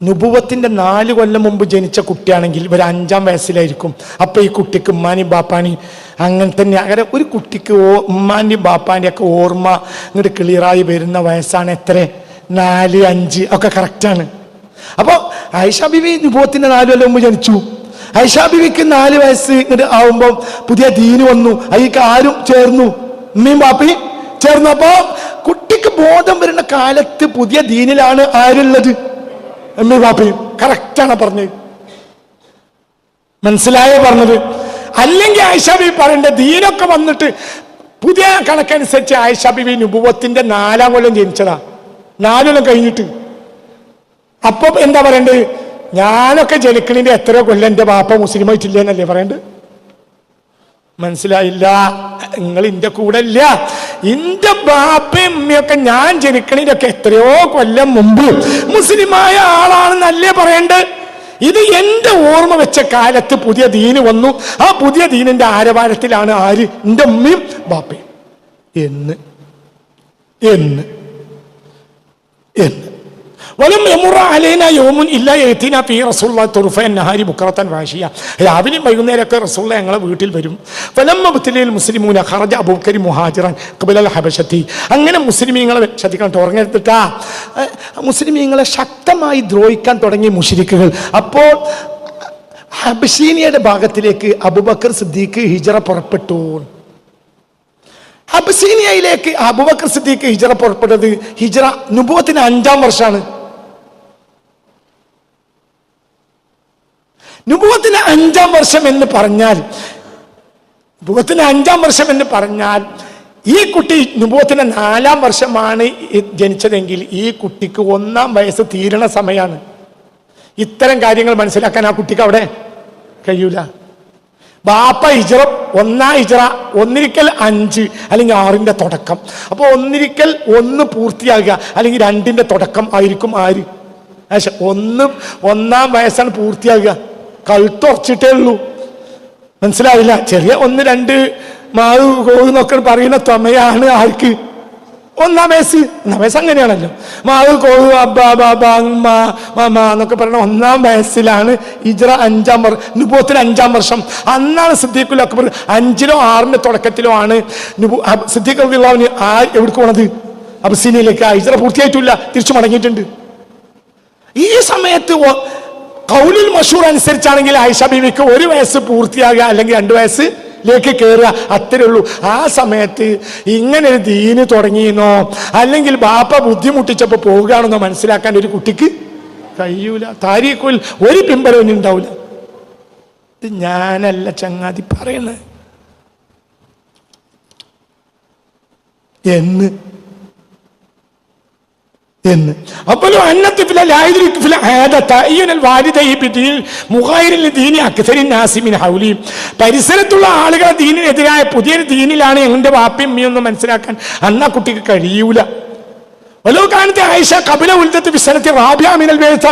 നുബുവത്തിന്റെ 4 കൊല്ലം മുമ്പ് ജനിച്ച കുട്ടിയാണെങ്കിൽ ഇവർ 5ാം വയസ്സിലായിരിക്കും. അപ്പൊ ഈ കുട്ടിക്ക് ഉമ്മാനി ബാപ്പാനി അങ്ങനെ തന്നെ. അങ്ങനെ ഒരു കുട്ടിക്ക് ഉമ്മാനി ബാപ്പാൻ്റെ ഒക്കെ ഓർമ്മ ഇങ്ങോട്ട് ക്ലിയറായി വരുന്ന വയസ്സാണ് എത്ര? 4, 5 ഒക്കെ കറക്റ്റാണ്. അപ്പോൾ ആയിഷ ബിവി നുബുവത്തിന്റെ 4 കൊല്ലം മുമ്പ് ജനിച്ചു. ആയിഷ ബിവിക്ക് 4 വയസ്സ് ഇങ്ങോട്ട് ആവുമ്പോൾ പുതിയ ദീന് വന്നു. അതിക്ക് ആരും ചേർന്നു? ഉമ്മയും ബാപ്പയും ചേർന്നു. അപ്പോ കുട്ടിക്ക് ബോധം വരുന്ന കാലത്ത് പുതിയ ദീനിലാണ് ആരുള്ളത്? ഉമ്മയും ബാപ്പയും. കറക്റ്റാണ് പറഞ്ഞത്. മനസ്സിലായോ പറഞ്ഞത്? അല്ലെങ്കിൽ ആയിഷ ബിബി പറയണ്ട, ദീനൊക്കെ വന്നിട്ട് പുതിയ കണക്കനുസരിച്ച് ആയിഷ ബിബി നുബുവത്തിന്റെ 4ാം കൊല്ലം ജനിച്ചതാ. 4 കൊല്ലം കഴിഞ്ഞിട്ട്. അപ്പൊ എന്താ പറയണ്ടത്? ഞാനൊക്കെ ജനിക്കണിന്റെ എത്ര കൊല്ലം എൻ്റെ ബാപ്പ മുസ്ലിം ആയിട്ടില്ലേന്നല്ലേ പറയണ്ട്? മനസ്സിലായില്ല? നിങ്ങൾ എൻ്റെ കൂടെ ഇല്ല. എൻ്റെ ബാപ്പയും ഉമ്മയൊക്കെ ഞാൻ ജനിക്കണിതൊക്കെ എത്രയോ കൊല്ലം മുമ്പ് മുസ്ലിമായ ആളാണെന്നല്ലേ പറയണ്ട്? ഇത് എൻ്റെ ഓർമ്മ വെച്ച കാലത്ത് പുതിയ ദീന് വന്നു. ആ പുതിയ ദീനിന്റെ ആരവാരത്തിലാണ് ആര്? എൻ്റെ ഉമ്മയും ബാപ്പയും എന്ന്. രാവിലെയും വൈകുന്നേരമൊക്കെ റസൂൽ ഞങ്ങളെ വീട്ടിൽ വരും. അങ്ങനെ മുസ്ലിമീങ്ങളെ ശ്രദ്ധിക്കണം, ഉറങ്ങെടുത്തിട്ടാ മുസ്ലിമീങ്ങളെ ശക്തമായി ദ്രോഹിക്കാൻ തുടങ്ങിയ മുശ്രിക്കുകൾ. അപ്പോൾ ഹബശീനിയുടെ ഭാഗത്തിലേക്ക് അബൂബക്കർ സിദ്ദീഖ് ഹിജ്റ പുറപ്പെട്ടു. അബസീനിയയിലേക്ക് അബൂബക്കർ സിദ്ദീഖ് ഹിജ്റ പുറപ്പെട്ടത് ഹിജ്റ നുബുവത്തിന് 5ാം വർഷമാണ്. നുബുവത്തിന് 5ാം വർഷം എന്ന് പറഞ്ഞാൽ ഈ കുട്ടി നുബുവത്തിന് 4ാം വർഷമാണ് ജനിച്ചതെങ്കിൽ ഈ കുട്ടിക്ക് 1ാം വയസ്സ് തീരണ സമയമാണ്. ഇത്തരം കാര്യങ്ങൾ മനസ്സിലാക്കാൻ ആ കുട്ടിക്ക് അവിടെ കഴിയൂല. ബാപ്പ ഹിജ്റ 1ാം ഹിജ്റ ഒന്നിരിക്കൽ 5 അല്ലെങ്കിൽ 6ന്റെ തുടക്കം. അപ്പോൾ ഒന്നിരിക്കൽ 1 പൂർത്തിയാകുക അല്ലെങ്കിൽ 2ന്റെ തുടക്കം ആയിരിക്കും ആര്? 1ാം വയസ്സാണ് പൂർത്തിയാകുക. കഴുത്തുറച്ചിട്ടേ ഉള്ളൂ. മനസ്സിലാവില്ല? ചെറിയ 1, 2 മാവ് കോന്നൊക്കെ പറയുന്ന സമയാണ് ആർക്ക്? 1ാം വയസ്സ്. 1ാം വയസ്സ് അങ്ങനെയാണല്ലോ. മാവ് കോഴു അബ്ബാ ബാബാ മാമ എന്നൊക്കെ പറയുന്ന 1ാം വയസ്സിലാണ് ഹിജ്റ 5ാം വർഷം. നുബുവത്തിന് 5ാം വർഷം. അന്നാണ് സിദ്ദീഖുൽ അക്ബർ 5ലോ 6ന്റെ തുടക്കത്തിലോ ആണ് സിദ്ദീഖ് റളിയല്ലാഹു അൻഹു എവിടേക്ക് പോണത്? അബസീനിയയിലേക്ക്. ഹിജ്റ പൂർത്തിയായിട്ടില്ല, തിരിച്ചു മടങ്ങിയിട്ടുണ്ട്. ഈ സമയത്ത് ഖൗലുൽ മശൂർ അനുസരിച്ചാണെങ്കിൽ ആയിഷ ബീവിക്ക് 1 വയസ്സ് പൂർത്തിയാകുക അല്ലെങ്കിൽ 2 വയസ്സ് ലേക്ക് കയറുക, അത്രേ ഉള്ളൂ. ആ സമയത്ത് ഇങ്ങനെ ഒരു ദീന് തുടങ്ങിയെന്നോ അല്ലെങ്കിൽ ബാപ്പ ബുദ്ധിമുട്ടിച്ചപ്പോൾ പോവുകയാണെന്നോ മനസ്സിലാക്കാൻ ഒരു കുട്ടിക്ക് കഴിയൂല. താരീഖുൽ ഒരു പിമ്പലവനും ഉണ്ടാവില്ല. ഇത് ഞാനല്ല ചങ്ങാതി പറയുന്നത്. എന്ന് അപ്പോഴും പരിസരത്തുള്ള ആളുകളെ ദീനിനെതിരായ പുതിയൊരു ദീനിലാണ് എന്റെ വാപ്പയും ഉമ്മയൊന്നും മനസ്സിലാക്കാൻ അന്നാ കുട്ടിക്ക് കഴിയൂല. ആയിഷ കബില ഉൽദത്ത് വിസനത്തി റാബിയ മിനൽ ബേസ,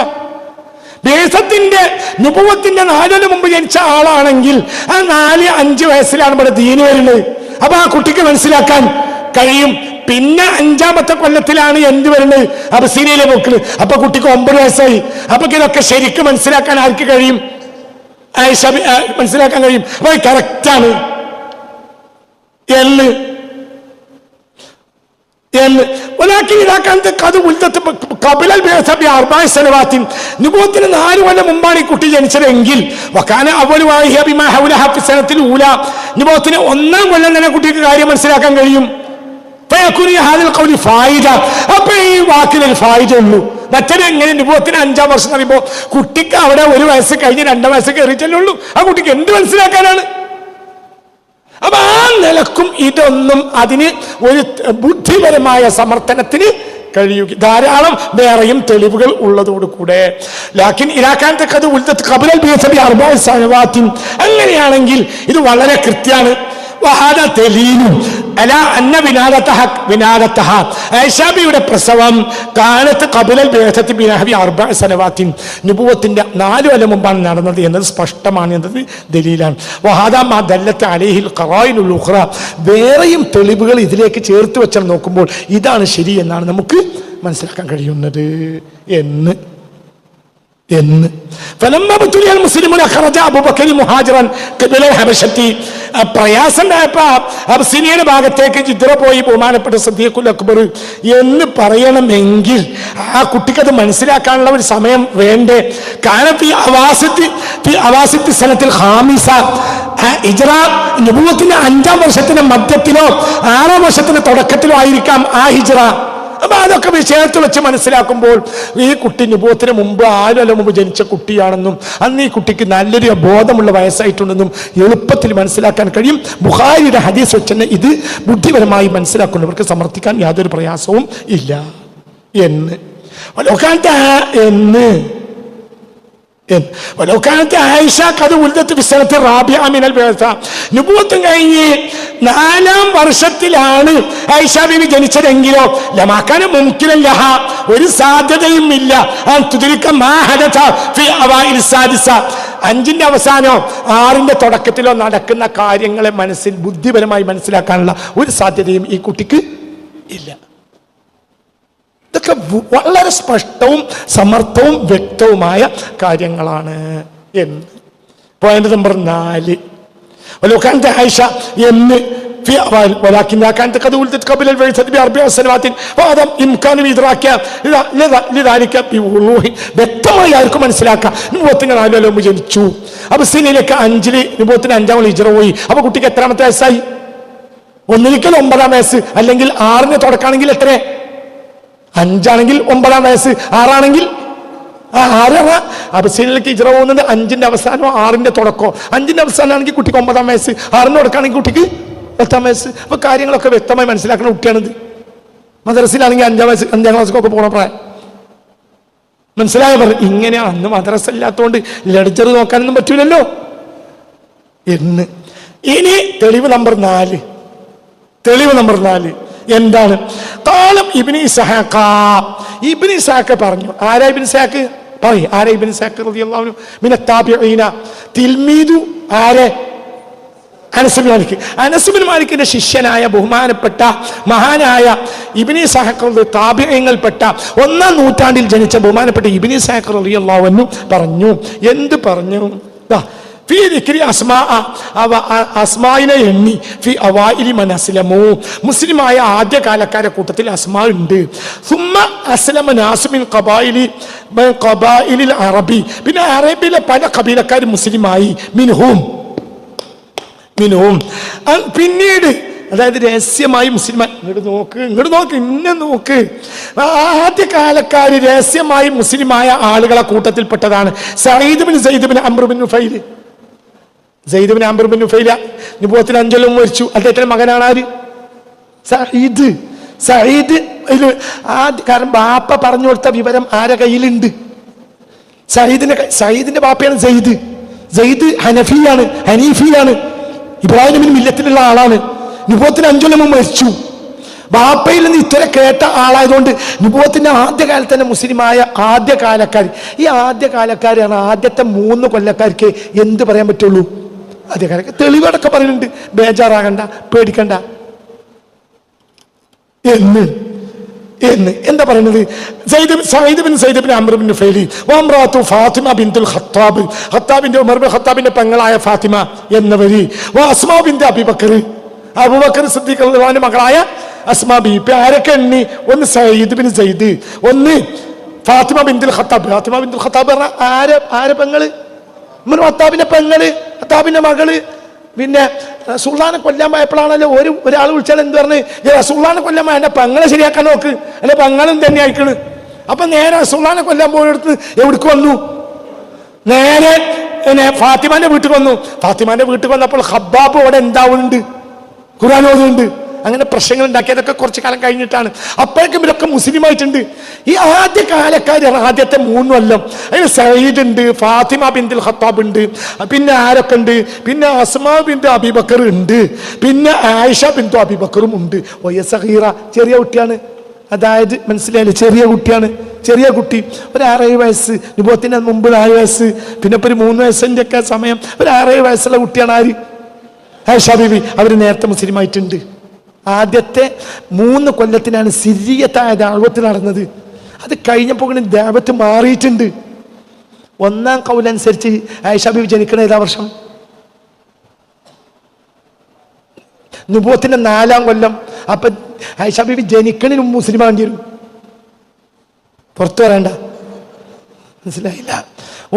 ബേസത്തിന്റെ നുബുവത്തിന്റെ 4 മുമ്പ് ജനിച്ച ആളാണെങ്കിൽ ആ 4-5 വയസ്സിലാണ് ഇവിടെ ദീന് വരുന്നത്. അപ്പൊ ആ കുട്ടിക്ക് മനസ്സിലാക്കാൻ കഴിയും. പിന്നെ 5ാമത്തെ കൊല്ലത്തിലാണ് എന്ത് വരുന്നത്, അബസീനിയയിലെ പോക്കില്. അപ്പൊ കുട്ടിക്ക് 9 വയസ്സായി. അപ്പൊ ഇതൊക്കെ ശരിക്കും മനസ്സിലാക്കാൻ ആർക്ക് കഴിയും? ആയിഷ മനസ്സിലാക്കാൻ കഴിയും. അപ്പൊ കറക്റ്റാണ്. നുബുവത്തിന് 4 കൊല്ലം മുമ്പാണ് ഈ കുട്ടി ജനിച്ചതെങ്കിൽ നുബുവത്തിന് 1-ാം കൊല്ലം തന്നെ കുട്ടിക്ക് കാര്യം മനസ്സിലാക്കാൻ കഴിയും. അപ്പൊ ഈ വാക്കിനൊരു ഫായിദ ഉള്ളൂ. മറ്റൊരു എങ്ങനെ നുബുവത്തിന് 5-ാം വർഷം എന്ന് പറയുമ്പോ കുട്ടിക്ക് അവിടെ 1 വയസ്സ് കഴിഞ്ഞ് 2 വയസ്സ് കയറിയിട്ടല്ലേ ഉള്ളൂ. ആ കുട്ടിക്ക് എന്ത് മനസ്സിലാക്കാനാണ്? അപ്പൊ ആ നിലക്കും ഇതൊന്നും അതിന് ഒരു ബുദ്ധിപരമായ സമർത്ഥനത്തിന് കഴിയുക. ധാരാളം വേറെയും തെളിവുകൾ ഉള്ളതോടുകൂടെ അങ്ങനെയാണെങ്കിൽ ഇത് വളരെ കൃത്യമാണ്. ഐഷാബിയുടെ പ്രസവം കാലത്ത് ഖബലൽ ബിഅസത്തി ബിനഹവി 4 സനവാത്തിൻ, നുബുവത്തിന്റെ 4 കൊല്ലം മുമ്പാണ് നടന്നത് എന്നത് സ്പഷ്ടമാണ് എന്നത് ദലീലാണ്. വഹാദാ മാ ദല്ലത്ത് അലൈഹിൽ ഖറായിനുൽ ഉഖ്റ, വേറെയും തെളിവുകൾ ഇതിലേക്ക് ചേർത്ത് വെച്ചാൽ നോക്കുമ്പോൾ ഇതാണ് ശരി എന്നാണ് നമുക്ക് മനസ്സിലാക്കാൻ കഴിയുന്നത് എന്ന് പ്രയാസമുണ്ടായപ്പോ അബ്സീനിയയുടെ ഭാഗത്തേക്ക് ജിദ്റ പോയി ബഹുമാനപ്പെട്ട സിദ്ദീഖുൽ അക്ബർ എന്ന് പറയണമെങ്കിൽ ആ കുട്ടിക്കത് മനസ്സിലാക്കാനുള്ള ഒരു സമയം വേണ്ടേ? നുബുവത്തിന്റെ 5-ാം വർഷത്തിന്റെ മധ്യത്തിലോ 6-ാം വർഷത്തിന്റെ തുടക്കത്തിലോ ആയിരിക്കാം ആ ഹിജ്റ. അപ്പൊ അതൊക്കെ വിഷയത്തിൽ വെച്ച് മനസ്സിലാക്കുമ്പോൾ ഈ കുട്ടി നുബുവത്തിന് മുമ്പ് 6 കൊല്ലം മുമ്പ് ജനിച്ച കുട്ടിയാണെന്നും അന്ന് ഈ കുട്ടിക്ക് നല്ലൊരു ബോധമുള്ള വയസ്സായിട്ടുണ്ടെന്നും എളുപ്പത്തിൽ മനസ്സിലാക്കാൻ കഴിയും. ബുഖാരിയുടെ ഹദീസ് വെച്ച് തന്നെ ഇത് ബുദ്ധിപരമായി മനസ്സിലാക്കുന്നവർക്ക് സമർത്ഥിക്കാൻ യാതൊരു പ്രയാസവും ഇല്ല എന്ന് നുബുവത്തും കഴിഞ്ഞ് 4-ാം വർഷത്തിലാണ് ആയിഷ ബീവി ജനിച്ചതെങ്കിലോ ലമാക്കാന മുംകിനൻ ലഹ, ഒരു സാധ്യതയും ഇല്ല 5ന്റെ അവസാനോ 6ന്റെ തുടക്കത്തിലോ നടക്കുന്ന കാര്യങ്ങളെ ബുദ്ധിപരമായി മനസ്സിലാക്കാനുള്ള ഒരു സാധ്യതയും ഈ കുട്ടിക്ക് ഇല്ല. ഇതൊക്കെ വളരെ സ്പഷ്ടവും സമർത്ഥവും വ്യക്തവുമായ കാര്യങ്ങളാണ് എന്ന്. പോയിന്റ് നമ്പർ 4, ആയിഷ എന്ന് വ്യക്തമായി ആർക്കും മനസ്സിലാക്കാം. നുബുവത്തിന് 4 കൊല്ലം മുമ്പ് ജനിച്ചു. അബ്സീനിയയിലേക്ക് 5-ാം ഹിജ്റ പോയി. അപ്പൊ കുട്ടിക്ക് എത്രാമത്തെ വയസ്സായി? ഒന്നിരിക്കൽ 9-ാം വയസ്സ്, അല്ലെങ്കിൽ 6-ന് തുടക്കാണെങ്കിൽ എത്ര? 5 ആണെങ്കിൽ 9-ാം വയസ്സ്, 6 ആണെങ്കിൽ 6 അബ്സീനിയയിലേക്ക് ഹിജ്റ പോകുന്നത് 5ന്റെ അവസാനമോ 6ന്റെ തുടക്കമോ. 5ന്റെ അവസാനമാണെങ്കിൽ കുട്ടിക്ക് 9-ാം വയസ്സ്, 6ന് തുടക്കാണെങ്കിൽ കുട്ടിക്ക് 10-ാം വയസ്സ്. അപ്പൊ കാര്യങ്ങളൊക്കെ വ്യക്തമായി മനസ്സിലാക്കുന്ന കുട്ടിയാണിത്. മദ്രസയിലാണെങ്കിൽ 5-ാം വയസ്സ് 5-ാം ക്ലാസ്സൊക്കെ പോണ പ്രായം മനസ്സിലായ പറഞ്ഞു. ഇങ്ങനെ അന്ന് മദ്രസ ഇല്ലാത്തതുകൊണ്ട് ലെഡ്ജർ നോക്കാനൊന്നും പറ്റൂലല്ലോ എന്ന്. ഇനി തെളിവ് നമ്പർ 4 എന്താണ്? കാലം ഇബ്നു ഇസ്ഹാഖ് പറഞ്ഞു. ആരാ ഇബ്നു ഇസ്ഹാഖ്? പറയ്, ആരാ ഇബ്നു ഇസ്ഹാഖ് റളിയല്ലാഹു അൻഹു? മിന താബിഈന, തിൽമീദു ആരെ? അനസ് ബിൻ മാലിക്കിന്റെ ശിഷ്യനായ ബഹുമാനപ്പെട്ട മഹാനായ ഇബ്നു ഇസ്ഹാഖ് താബിഈങ്ങൾപ്പെട്ട 1-ാം നൂറ്റാണ്ടിൽ ജനിച്ച ബഹുമാനപ്പെട്ട ഇബ്നു ഇസ്ഹാഖ് റളിയല്ലാഹു അൻഹു പറഞ്ഞു. എന്ത് പറഞ്ഞു? അസ്മായിനെ എണ്ണി ഫി അവായിലി മൻ അസ്ലമു, മുസ്ലിമായ ആദ്യകാലക്കാരെ കൂട്ടത്തിൽ അസ്മാ ഉണ്ട്. സുമ്മ അസ്ലമ നാസു മിൻ ഖബായിലിൽ അറബി, പിന്നെ അറബിയിലെ പല കബീലക്കാർ മുസ്ലിമായി. മിൻഹും മിനും. പിന്നീട് അതായത് രഹസ്യമായി മുസ്ലിം ഇങ്ങോട്ട് നോക്ക് ഇന്നെ നോക്ക്. ആദ്യ കാലക്കാര് രഹസ്യമായി മുസ്ലിമായ ആളുകളെ കൂട്ടത്തിൽപ്പെട്ടതാണ് Saeed bin Zaid bin Amr bin Nufail. Zaid bin Amr bin Nufail നബുവത്തിന് 5 കൊല്ലം മരിച്ചു. അദ്ദേഹത്തിന്റെ മകനാണ് ആര്? സഈദ്. സഈദ് കാരണം ബാപ്പ പറഞ്ഞു കൊടുത്ത വിവരം ആരെ കയ്യിലുണ്ട്? സയ്യിദിന്റെ ബാപ്പയാണ് സെയ്ദ്. സെയ്ദ് ഹനീഫിയാണ്, ഇബ്രാഹിം മില്ലത്തിലുള്ള ആളാണ്. നുബുവത്തിന് 5 കൊല്ലം മരിച്ചു. ബാപ്പയിൽ നിന്ന് ഇത്ര കേട്ട ആളായതുകൊണ്ട് നുബുവത്തിന്റെ ആദ്യകാലത്ത് തന്നെ മുസ്ലിമായ ആദ്യകാലക്കാർ. ഈ ആദ്യകാലക്കാരാണ് ആദ്യത്തെ 3 കൊല്ലക്കാർക്ക് എന്ത് പറയാൻ പറ്റുള്ളൂ? ആദ്യകാലക്കാർ തെളിവടക്കം പറയുന്നുണ്ട്. ബേജാറാകണ്ട, പേടിക്കണ്ട എന്ന് എന്താ പറയുന്നത്? Saeed bin Zaid bin Amr bin Nufail വംറാത്തു ഫാത്തിമ ബിൻതുൽ ഖത്താബ്, ഖത്താബിന്റെ ഉമർ ബിൻ ഖത്താബിന്റെ പെങ്ങളായ ഫാത്തിമ എന്നവര്, Asma bint Abu Bakr, Abu Bakr Siddiq റളിയല്ലാഹുവിന്റെ മകളായ അസ്മാ ബി. ഇപ്പൊ ആരൊക്കെ എണ്ണി? ഒന്ന് സയ്യിദ് ബിൻ സയ്യിദ്, ഒന്ന് Fathima bint al Khattab. Fathima bint al Khattab പറഞ്ഞ ആരെ പെങ്ങള്? ഉമർ ഖത്താബിന്റെ പെങ്ങള്, ഖത്താബിന്റെ മകള്. പിന്നെ റസൂലുള്ളാഹിനെ കൊല്ലാൻ പോയപ്പോഴാണല്ലോ ഒരാൾ വിളിച്ചാൽ എന്ത് പറഞ്ഞ്? റസൂലുള്ളാഹിനെ കൊല്ലാൻ എന്റെ പെങ്ങളെ ശരിയാക്കാൻ നോക്ക്, അല്ലെ പെങ്ങളും തന്നെ അയക്കണ്. അപ്പൊ നേരെ റസൂലുള്ളാഹിനെ കൊല്ലാൻ പോയെടുത്ത് എവിടേക്ക് വന്നു? നേരെ ഫാത്തിമാന്റെ വീട്ടിൽ വന്നു. ഫാത്തിമാന്റെ വീട്ടിൽ വന്നപ്പോൾ ഹബ്ബാബ് അവിടെ എന്താവുന്നുണ്ട്? ഖുർആൻ ഓതുന്നുണ്ട്. അങ്ങനെ പ്രശ്നങ്ങൾ ഉണ്ടാക്കിയതൊക്കെ കുറച്ചു കാലം കഴിഞ്ഞിട്ടാണ്. അപ്പോഴേക്കും ഇവരൊക്കെ മുസ്ലിം ആയിട്ടുണ്ട്. ഈ ആദ്യ കാലക്കാരാണ് ആദ്യത്തെ 3 കൊല്ലം. അതിന് സഈദ് ഉണ്ട്, ഫാത്തിമ ബിൻതുൽ ഖത്താബ് ഉണ്ട്, പിന്നെ ആരൊക്കെ ഉണ്ട്? പിന്നെ അസ്മാ ബിൻത് അബീബക്കർ ഉണ്ട്, പിന്നെ ആയിഷ ബിൻതു അബീബക്കറും ഉണ്ട്. സഗീറ ചെറിയ കുട്ടിയാണ്. അതായത് മനസ്സിലായില്ലേ? ചെറിയ കുട്ടിയാണ്, ചെറിയ കുട്ടി. ഒരു 6-7 വയസ്സ്. നുബുവത്തിന് മുമ്പ് 4 വയസ്സ്, പിന്നെ ഇപ്പൊ ഒരു 3 വയസ്സിന്റെ ഒക്കെ സമയം. ഒരു 6-7 വയസ്സുള്ള കുട്ടിയാണ് ആര്? ആയിഷ ബീവി. അവര് നേരത്തെ മുസ്ലിം ആയിട്ടുണ്ട്. ആദ്യത്തെ 3 കൊല്ലത്തിനാണ് സിരിയത്തായ ദഅവത്ത് നടന്നത്. അത് കഴിഞ്ഞപ്പോൾ ദഅവത്ത് മാറിയിട്ടുണ്ട്. 1-ാം ഖൗലനുസരിച്ച് ആയിഷ ബീവി ജനിക്കണ ഏതാ വർഷം? നുബുവത്തിന്റെ 4-ാം കൊല്ലം. അപ്പൊ ആയിഷ ബീവി ജനിക്കണതിന് മുമ്പ് മുസ്ലിം ആകേണ്ടി വരും. പുറത്തു വരണ്ട. മനസ്സിലായില്ല?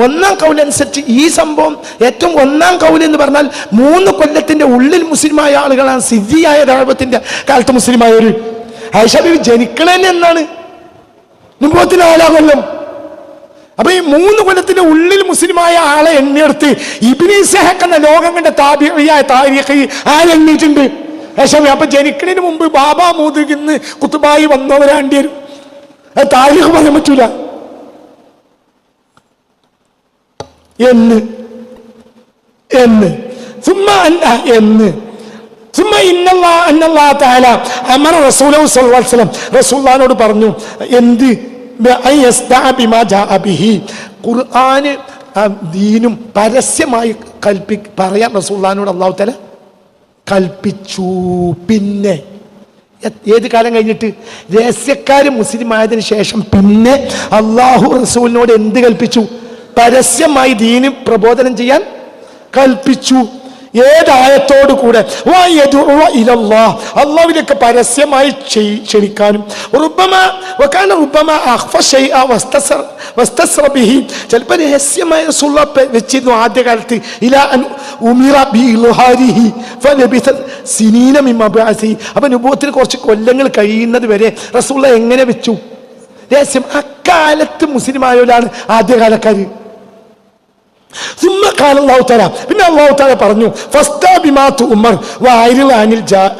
1-ാം കൗലനുസരിച്ച് ഈ സംഭവം ഏറ്റവും 1-ാം കൗല് എന്ന് പറഞ്ഞാൽ 3 കൊല്ലത്തിന്റെ ഉള്ളിൽ മുസ്ലിമായ ആളുകളാണ് സിദ്ദിയായ ദഅവത്തിന്റെ കാലത്ത് മുസ്ലിമായവര്. ആയിഷ ബീവി ജനിക്കണതന്നെ എന്നാണ്? നുബുവത്തിന് 4-ാം കൊല്ലം. അപ്പൊ ഈ 3 കൊല്ലത്തിന്റെ ഉള്ളിൽ മുസ്ലിമായ ആളെ എണ്ണിയെടുത്ത് ഇബ്നു ഇസ്ഹാഖ് എന്ന ലോകം കണ്ട താബിഈയായ താരിഖി ആരെണ്ണിയിട്ടുണ്ട്? ആയിഷ ബീവി. അപ്പൊ ജനിക്കണതിന് മുമ്പ് ബാബാ മൂദിന്ന് കുത്തുബായി വന്നവരാണ്ടി വരും. അത് താരിഖ് പറയാൻ പറ്റൂല എന്ന് റസൂലുള്ളാഹിനോട് പറഞ്ഞു എന്ത്? ഖുർആന് ദീനും പരസ്യമായി പറയാൻ റസൂലുള്ളാഹിനോട് അല്ലാഹു തആല കൽപ്പിച്ചു. പിന്നെ ഏത് കാലം കഴിഞ്ഞിട്ട്? രഹസ്യക്കാര് മുസ്ലിം ആയതിനു ശേഷം പിന്നെ അല്ലാഹു റസൂലിനോട് എന്ത് കൽപ്പിച്ചു? പരസ്യമായി ദീന് പ്രബോധനം ചെയ്യാൻ കൽപ്പിച്ചു. ഏതായത്തോടു കൂടെ അള്ളാഹുവിലേക്ക് പരസ്യമായി ക്ഷണിക്കാനും. ചിലപ്പോൾ രഹസ്യമായ റസൂലുള്ളാഹി വെച്ചിരുന്നു ആദ്യകാലത്ത്. അപ്പൊ നുബുവത്തിന് കുറച്ച് കൊല്ലങ്ങൾ കഴിയുന്നത് വരെ റസൂലുള്ളാഹി എങ്ങനെ വെച്ചു? രഹസ്യം. അക്കാലത്ത് മുസ്ലിമായവരാണ് ആദ്യകാലക്കാര്. പിന്നെ അല്ലാഹു തആല പറഞ്ഞു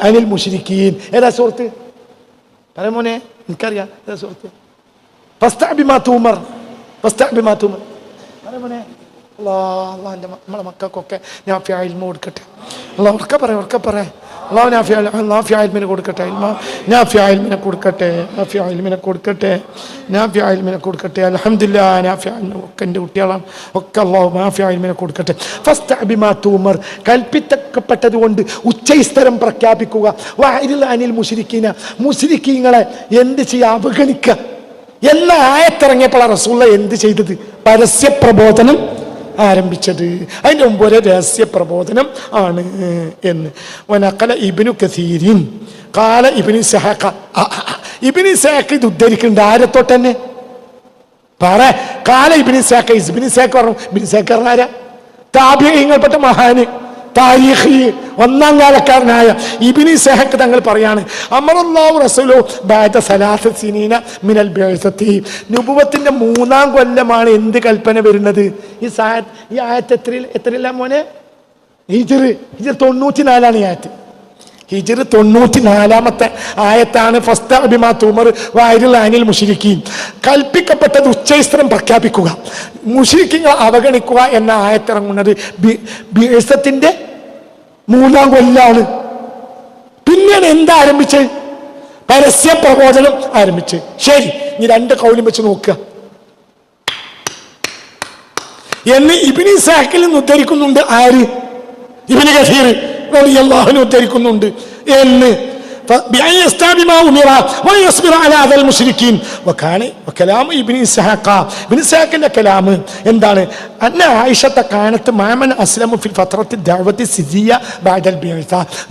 അനിൽ മുശ്രിക്കീൻ. ഏതാ സൂറത്ത്? മോനെ എനിക്കറിയാം. ഏതാ സൂറത്ത്? മോനെ നമ്മളെ മക്കൾക്കൊക്കെ ഞാൻ ഇൽമ കൊടുക്കട്ടെ. അല്ലാഹു ഉറക്കെ പറയാം. അല്ലാഹു നാഫിയ ഇൽമിനെ കൊടുക്കട്ടെ. അൽഹംദുലില്ലാഹ് നാഫിയ ഒക്കെ എൻ്റെ കുട്ടികളാണ്. ഒക്കെ അല്ലാഹു നാഫിയ ഇൽമിനെ കൊടുക്കട്ടെ. ഫസ്തഅബിമാ തുമർ, കൽപ്പിക്കപ്പെട്ടത് കൊണ്ട് ഉച്ചസ്ഥരം പ്രഖ്യാപിക്കുക. അനിൽ മുശ്രിക്കീന, മുശ്രിക്കീങ്ങളെ എന്ത് ചെയ്യുക? അവഗണിക്കുക എന്ന ആയത്തിറങ്ങിയപ്പോൾ റസൂലുള്ളാഹി എന്ത് ചെയ്തത്? പരസ്യ പ്രബോധനം ആരംഭിച്ചത്. അതിന്റെ മുമ്പ് ഒരു രഹസ്യ പ്രബോധനം ആണ് എന്ന്. വനഖല ഇബ്നു കസീരിൻ ഖാല ഇബ്നു ഇസ്ഹാഖ്. ഇബ്നു ഇസ്ഹാഖ് ഇത് ഉദ്ധരിക്കുന്നുണ്ട്. ആരത്തോട്ട് തന്നെ പറ. ഖാല ഇബ്നു ഇസ്ഹാഖ്. ഇബ്നു ഇസ്ഹാഖ് പറഞ്ഞു. ഇബ്നു ഇസ്ഹാഖ് ആരാ? താബിഈങ്ങൾപ്പെട്ട മഹാന്, താരീഖി, ഒന്നാം കാലക്കാരനായ ഇബ്നു ഇസ്ഹാഖ് തങ്ങൾ പറയാണ്, അമറല്ലാഹു റസൂലു ബഅദ സലാസ സിനീന മിനൽ ബിഅസതി, നബുവത്തിന്റെ 3-ാം കൊല്ലമാണ് എന്ത് കൽപ്പന വരുന്നത്? ഈ ആയത്ത് എത്രയില്ല മോനെ? ഹിജ്ർ 94 ഈ ആയത്ത്. ഹിജ്ർ 94-ാമത്തെ ആയത്താണ്. കൽപ്പിക്കപ്പെട്ടത് ഉച്ചൈസ്ത്രം പ്രഖ്യാപിക്കുക, മുശ്രിക്കുകളെ അവഗണിക്കുക എന്ന ആയത്തിറങ്ങുന്നത് ബിഅസത്തിന്റെ 3-ാം കൊല്ലാണ്. പിന്നീട് എന്താ ആരംഭിച്ചത്? പരസ്യ പ്രബോധനം ആരംഭിച്ച്. ശരി, ഇനി 2 കൗലും വെച്ച് നോക്കുക എന്ന് ഇബ്നു ഇസ്ഹാഖിൽ നിന്ന് ഉദ്ധരിക്കുന്നുണ്ട്. ആര്? ഇബ്നു കസീർ റളിയല്ലാഹു അൻഹു ഉദ്ധരിക്കുന്നുണ്ട്. എന്ന് എന്താണ്?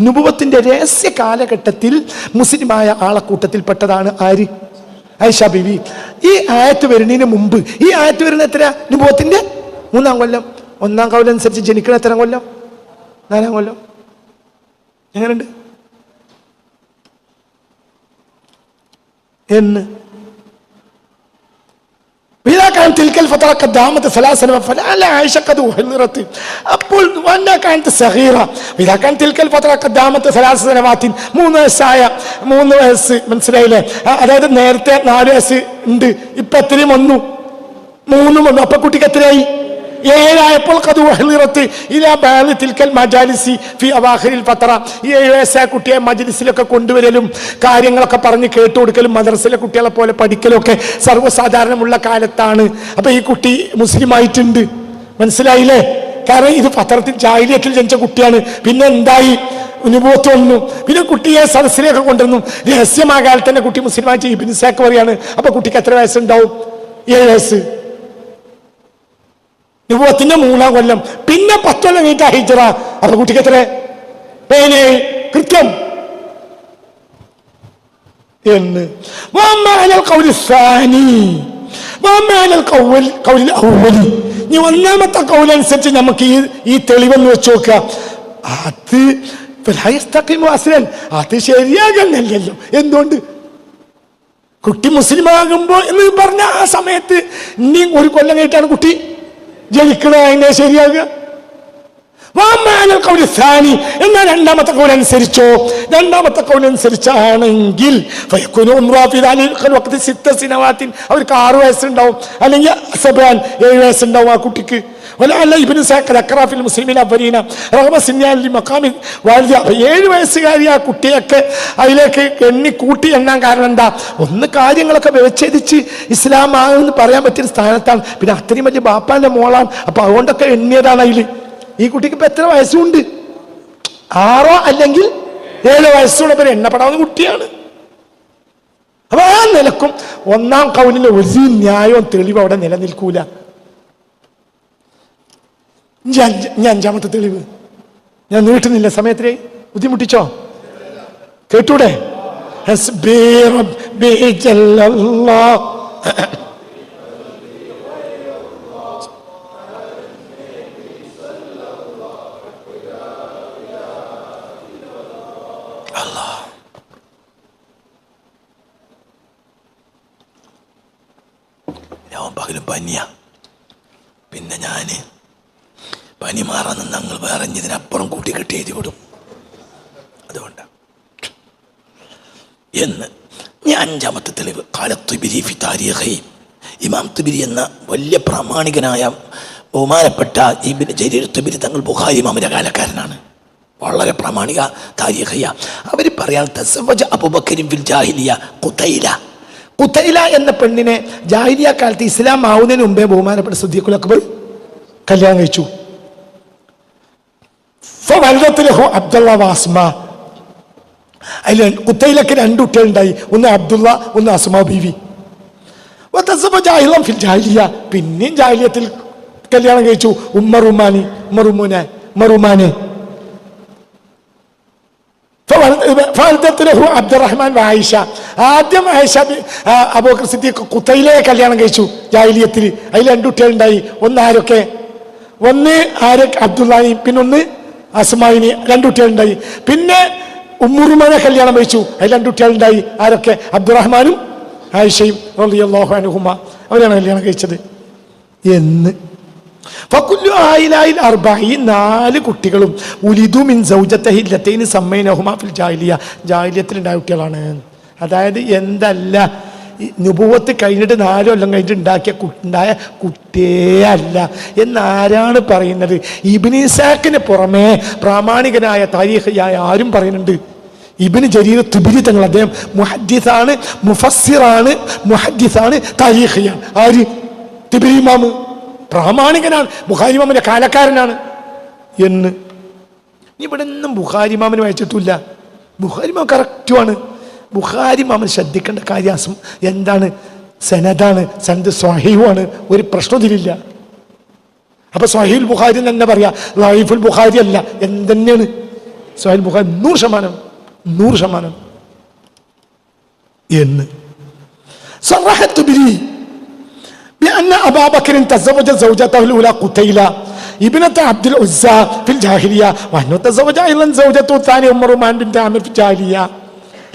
നുബുവത്തിന്റെ രഹസ്യ കാലഘട്ടത്തിൽ മുസ്ലിമായ ആളക്കൂട്ടത്തിൽപ്പെട്ടതാണ് ആര്? ആയിഷ ബീവി. ഈ ആയത്ത് വരുന്നതിന് മുമ്പ്, ഈ ആയത്ത് വരുന്ന എത്ര? നുബുവത്തിന്റെ 3-ാം കൊല്ലം. 1-ാം കൗലം അനുസരിച്ച് ജനിക്കണ എത്ര കൊല്ലം? 4-ാം കൊല്ലം. എങ്ങനെയുണ്ട് എന്ന്? അപ്പോൾ 3 വയസ്സ്, മനസ്സിലായില്ലേ? അതായത് നേരത്തെ 4 വയസ്സ് ഉണ്ട്, ഇപ്പൊ എത്രയും 3 വന്നു. അപ്പൊ കുട്ടിക്ക് എത്രയായി? 7 ആയപ്പോൾ ഈ 7 വയസ്സായ കുട്ടിയെ മജ്ലിസിലൊക്കെ കൊണ്ടുവരലും കാര്യങ്ങളൊക്കെ പറഞ്ഞ് കേട്ടു കൊടുക്കലും മദ്രസയിലെ കുട്ടികളെ പോലെ പഠിക്കലും ഒക്കെ സർവ്വസാധാരണമുള്ള കാലത്താണ്. അപ്പൊ ഈ കുട്ടി മുസ്ലിം ആയിട്ടുണ്ട്, മനസ്സിലായില്ലേ? കാരണം ഇത് പത്രത്തിൽ ജാഹിലിയത്തിൽ ജനിച്ച കുട്ടിയാണ്. പിന്നെ എന്തായി? നുബുവത്ത് വന്നു. പിന്നെ കുട്ടിയെ സദസ്സിലേക്ക് കൊണ്ടുവന്നു. രഹസ്യമാകാൽ തന്നെ കുട്ടി മുസ്ലിമായിട്ട് ഇബ്നു ഇസ്ഹാഖ് പറയാണ്. അപ്പൊ കുട്ടിക്ക് എത്ര വയസ്സുണ്ടാവും? 7 വയസ്സ്. നുബുവത്തിന്റെ 3-ാം കൊല്ലം. പിന്നെ 10 കൊല്ലം കഴിഞ്ഞിട്ട് ഹിജ്റ. അപ്പൊ കുട്ടിക്ക് എത്ര? 17 കൃത്യം. എന്ന് ഇനി 1-ാമത്തെ കൗലനുസരിച്ച് നമുക്ക് ഈ തെളിവെന്ന് വെച്ച് നോക്കുക. അത് ശരിയാകുന്നില്ലല്ലോ. എന്തുകൊണ്ട്? കുട്ടി മുസ്ലിം ആകുമ്പോ എന്ന് പറഞ്ഞ ആ സമയത്ത് ഇനിയും 1 കൊല്ലം കഴിഞ്ഞിട്ടാണ് കുട്ടി ജനിക്കണ. അതിനെ ശരിയാകുക. എന്നാൽ 2-ാമത്തെ കൗലനുസരിച്ചോ? 2-ാമത്തെ കൗലനുസരിച്ചാണെങ്കിൽ അവർക്ക് 6 വയസ്സുണ്ടാവും, അല്ലെങ്കിൽ 7 വയസ്സുണ്ടാവും ആ കുട്ടിക്ക്. 7 വയസ്സുകാരി ആ കുട്ടിയൊക്കെ അതിലേക്ക് എണ്ണാൻ കാരണം എന്താ? ഒന്ന്, കാര്യങ്ങളൊക്കെ വ്യവച്ഛേദിച്ച് ഇസ്ലാം ആണെന്ന് പറയാൻ പറ്റിയ സ്ഥാനത്താണ്. പിന്നെ അത്രയും വലിയ ബാപ്പാന്റെ മോളാണ്. അപ്പൊ അതുകൊണ്ടൊക്കെ എണ്ണിയതാണ് അതിൽ. ഈ കുട്ടിക്ക് ഇപ്പൊ എത്ര വയസ്സുണ്ട്? 6 അല്ലെങ്കിൽ 7 വയസ്സുള്ള പേര് എണ്ണപ്പെടാവുന്ന കുട്ടിയാണ്. അപ്പൊ ആ നിലക്കും 1-ാം കൗലിലെ ഒരു ന്യായവും തെളിവ് അവിടെ നിലനിൽക്കൂല. 5-ാമത്തെ തെളിവ് ഞാൻ നീട്ടുന്നില്ല, സമയത്തിനെ ബുദ്ധിമുട്ടിച്ചോ? കേട്ടൂടെ? ഞാൻ പകലും പനിയ. പിന്നെ ഞാന് പനി മാറാൻ ഞങ്ങൾ വേറെ ഇതിനപ്പുറം കൂട്ടിക്കെട്ടി എഴുതി വിടും. അതുകൊണ്ട് എന്ന് 5-ാമത്തെ തെളിവ് ഇമാം തുബിരി എന്ന വലിയ പ്രാമാണികനായ ബഹുമാനപ്പെട്ട ഇബ്നു ജരീർ തുബിരി തങ്ങൾ ബുഖാരി ഇമാമിന്റെ കാലക്കാരനാണ്. വളരെ പ്രാമാണിക താരിഖിയ. അവർ പറയാൻ തസവ്വജ അബൂബക്കറിൻ ഫിൽ ജാഹിലിയ ഖുതൈല എന്ന പെണ്ണിനെ ജാഹിലിയ കാലത്ത് ഇസ്ലാം ആവുന്നതിന് മുമ്പേ ബഹുമാനപ്പെട്ട സിദ്ദീഖുൽ അക്ബർ കല്യാണം കഴിച്ചു. അബ്ദുള്ള വാസ്മ. അതിൽ ഖുതൈലക്ക് 2 കുട്ടികളുണ്ടായി. ഒന്ന് അബ്ദുള്ള, ഒന്ന് അസ്മാ ബീവി. പിന്നെയും ജാഹിലിയത്തിൽ കല്യാണം കഴിച്ചു ഉമ്മറുമാനെ. അബ്ദുറഹ്മാൻ ആയിഷ. ആദ്യം ആയിഷ അബൂബക്കർ സിദ്ദീഖ് ഖുതൈലയെ കല്യാണം കഴിച്ചു ജാഹിലിയത്തിൽ. അതിൽ 2 കുട്ടികളുണ്ടായി. ഒന്ന് ആരൊക്കെ? ഒന്ന് അബ്ദുള്ളയും, പിന്നൊന്ന് അസ്മായിന് 2 കുട്ടികളുണ്ടായി. പിന്നെ ഉമ്മുറുമാനെ കല്യാണം കഴിച്ചു, അതിൽ 2 കുട്ടികളുണ്ടായി. ആരൊക്കെ? അബ്ദുറഹ്മാനും ആയിഷയും റളിയല്ലാഹു അൻഹുമ, അവരാണ് കല്യാണം കഴിച്ചത്. എന്ന് ഫകുല്ലു ആയിലായിൽ അർബഈ 4 കുട്ടികളും ഉലിദു മിൻ സൗജതഹി ലതൈനി സമ്മൈനഹുമാ ഫിൽ ജാഹിലിയ, ജാഹിലിയത്തിൽ ഉണ്ടായ കുട്ടികളാണ്. അതായത് എന്തല്ല, നുബുവത്ത് കഴിഞ്ഞിട്ട് 4 കൊല്ലം കഴിഞ്ഞിട്ട് ഉണ്ടായ കുട്ടിയേ അല്ല എന്നാരാണ് പറയുന്നത്? ഇബ്നു ഇസാഖിന് പുറമെ പ്രാമാണികനായ താരീഖിയായ ആരും പറയുന്നുണ്ട്. ഇബ്നു ജരീർ തുബരി തങ്ങൾ, അദ്ദേഹം മുഹദ്ദിസാണ്, മുഫസ്സിറാണ്, മുഹദ്ദിസാണ്, താരീഖിയാണ്. ആര്? തുബരി ഇമാം പ്രാമാണികനാണ്, ബുഖാരി ഇമാമിന്റെ കാലക്കാരനാണ്. എന്ന് ഇവിടെ ഒന്നും ബുഖാരി ഇമാമിന് വായിച്ചിട്ടില്ല. ബുഖാരി ഇമാം കറക്റ്റുമാണ്. ബുഖാരി ഇമാമിന് ശ്രദ്ധിക്കേണ്ട കാര്യം എന്താണ്? സനദാണ്, സനദ് സ്വഹീഹുമാണ്, ഒരു പ്രശ്നം ഇതിലില്ല. അപ്പൊ സ്വഹീഹുൽ ബുഖാരി തന്നെ പറയാ, ലഈഫുൽ ബുഖാരി അല്ല. എന്തെന്നെയാണ് സ്വഹീഹുൽ ബുഖാരി? 100% എന്ന് സറഹത്ത് ബിരി بأن أبا بكر تزوج زوجته الأولى قتيلة ابنة عبد العزى في الجاهلية وأنه تزوج أيضا زوجته الثانية أم رومان بنت عامر في الجاهلية.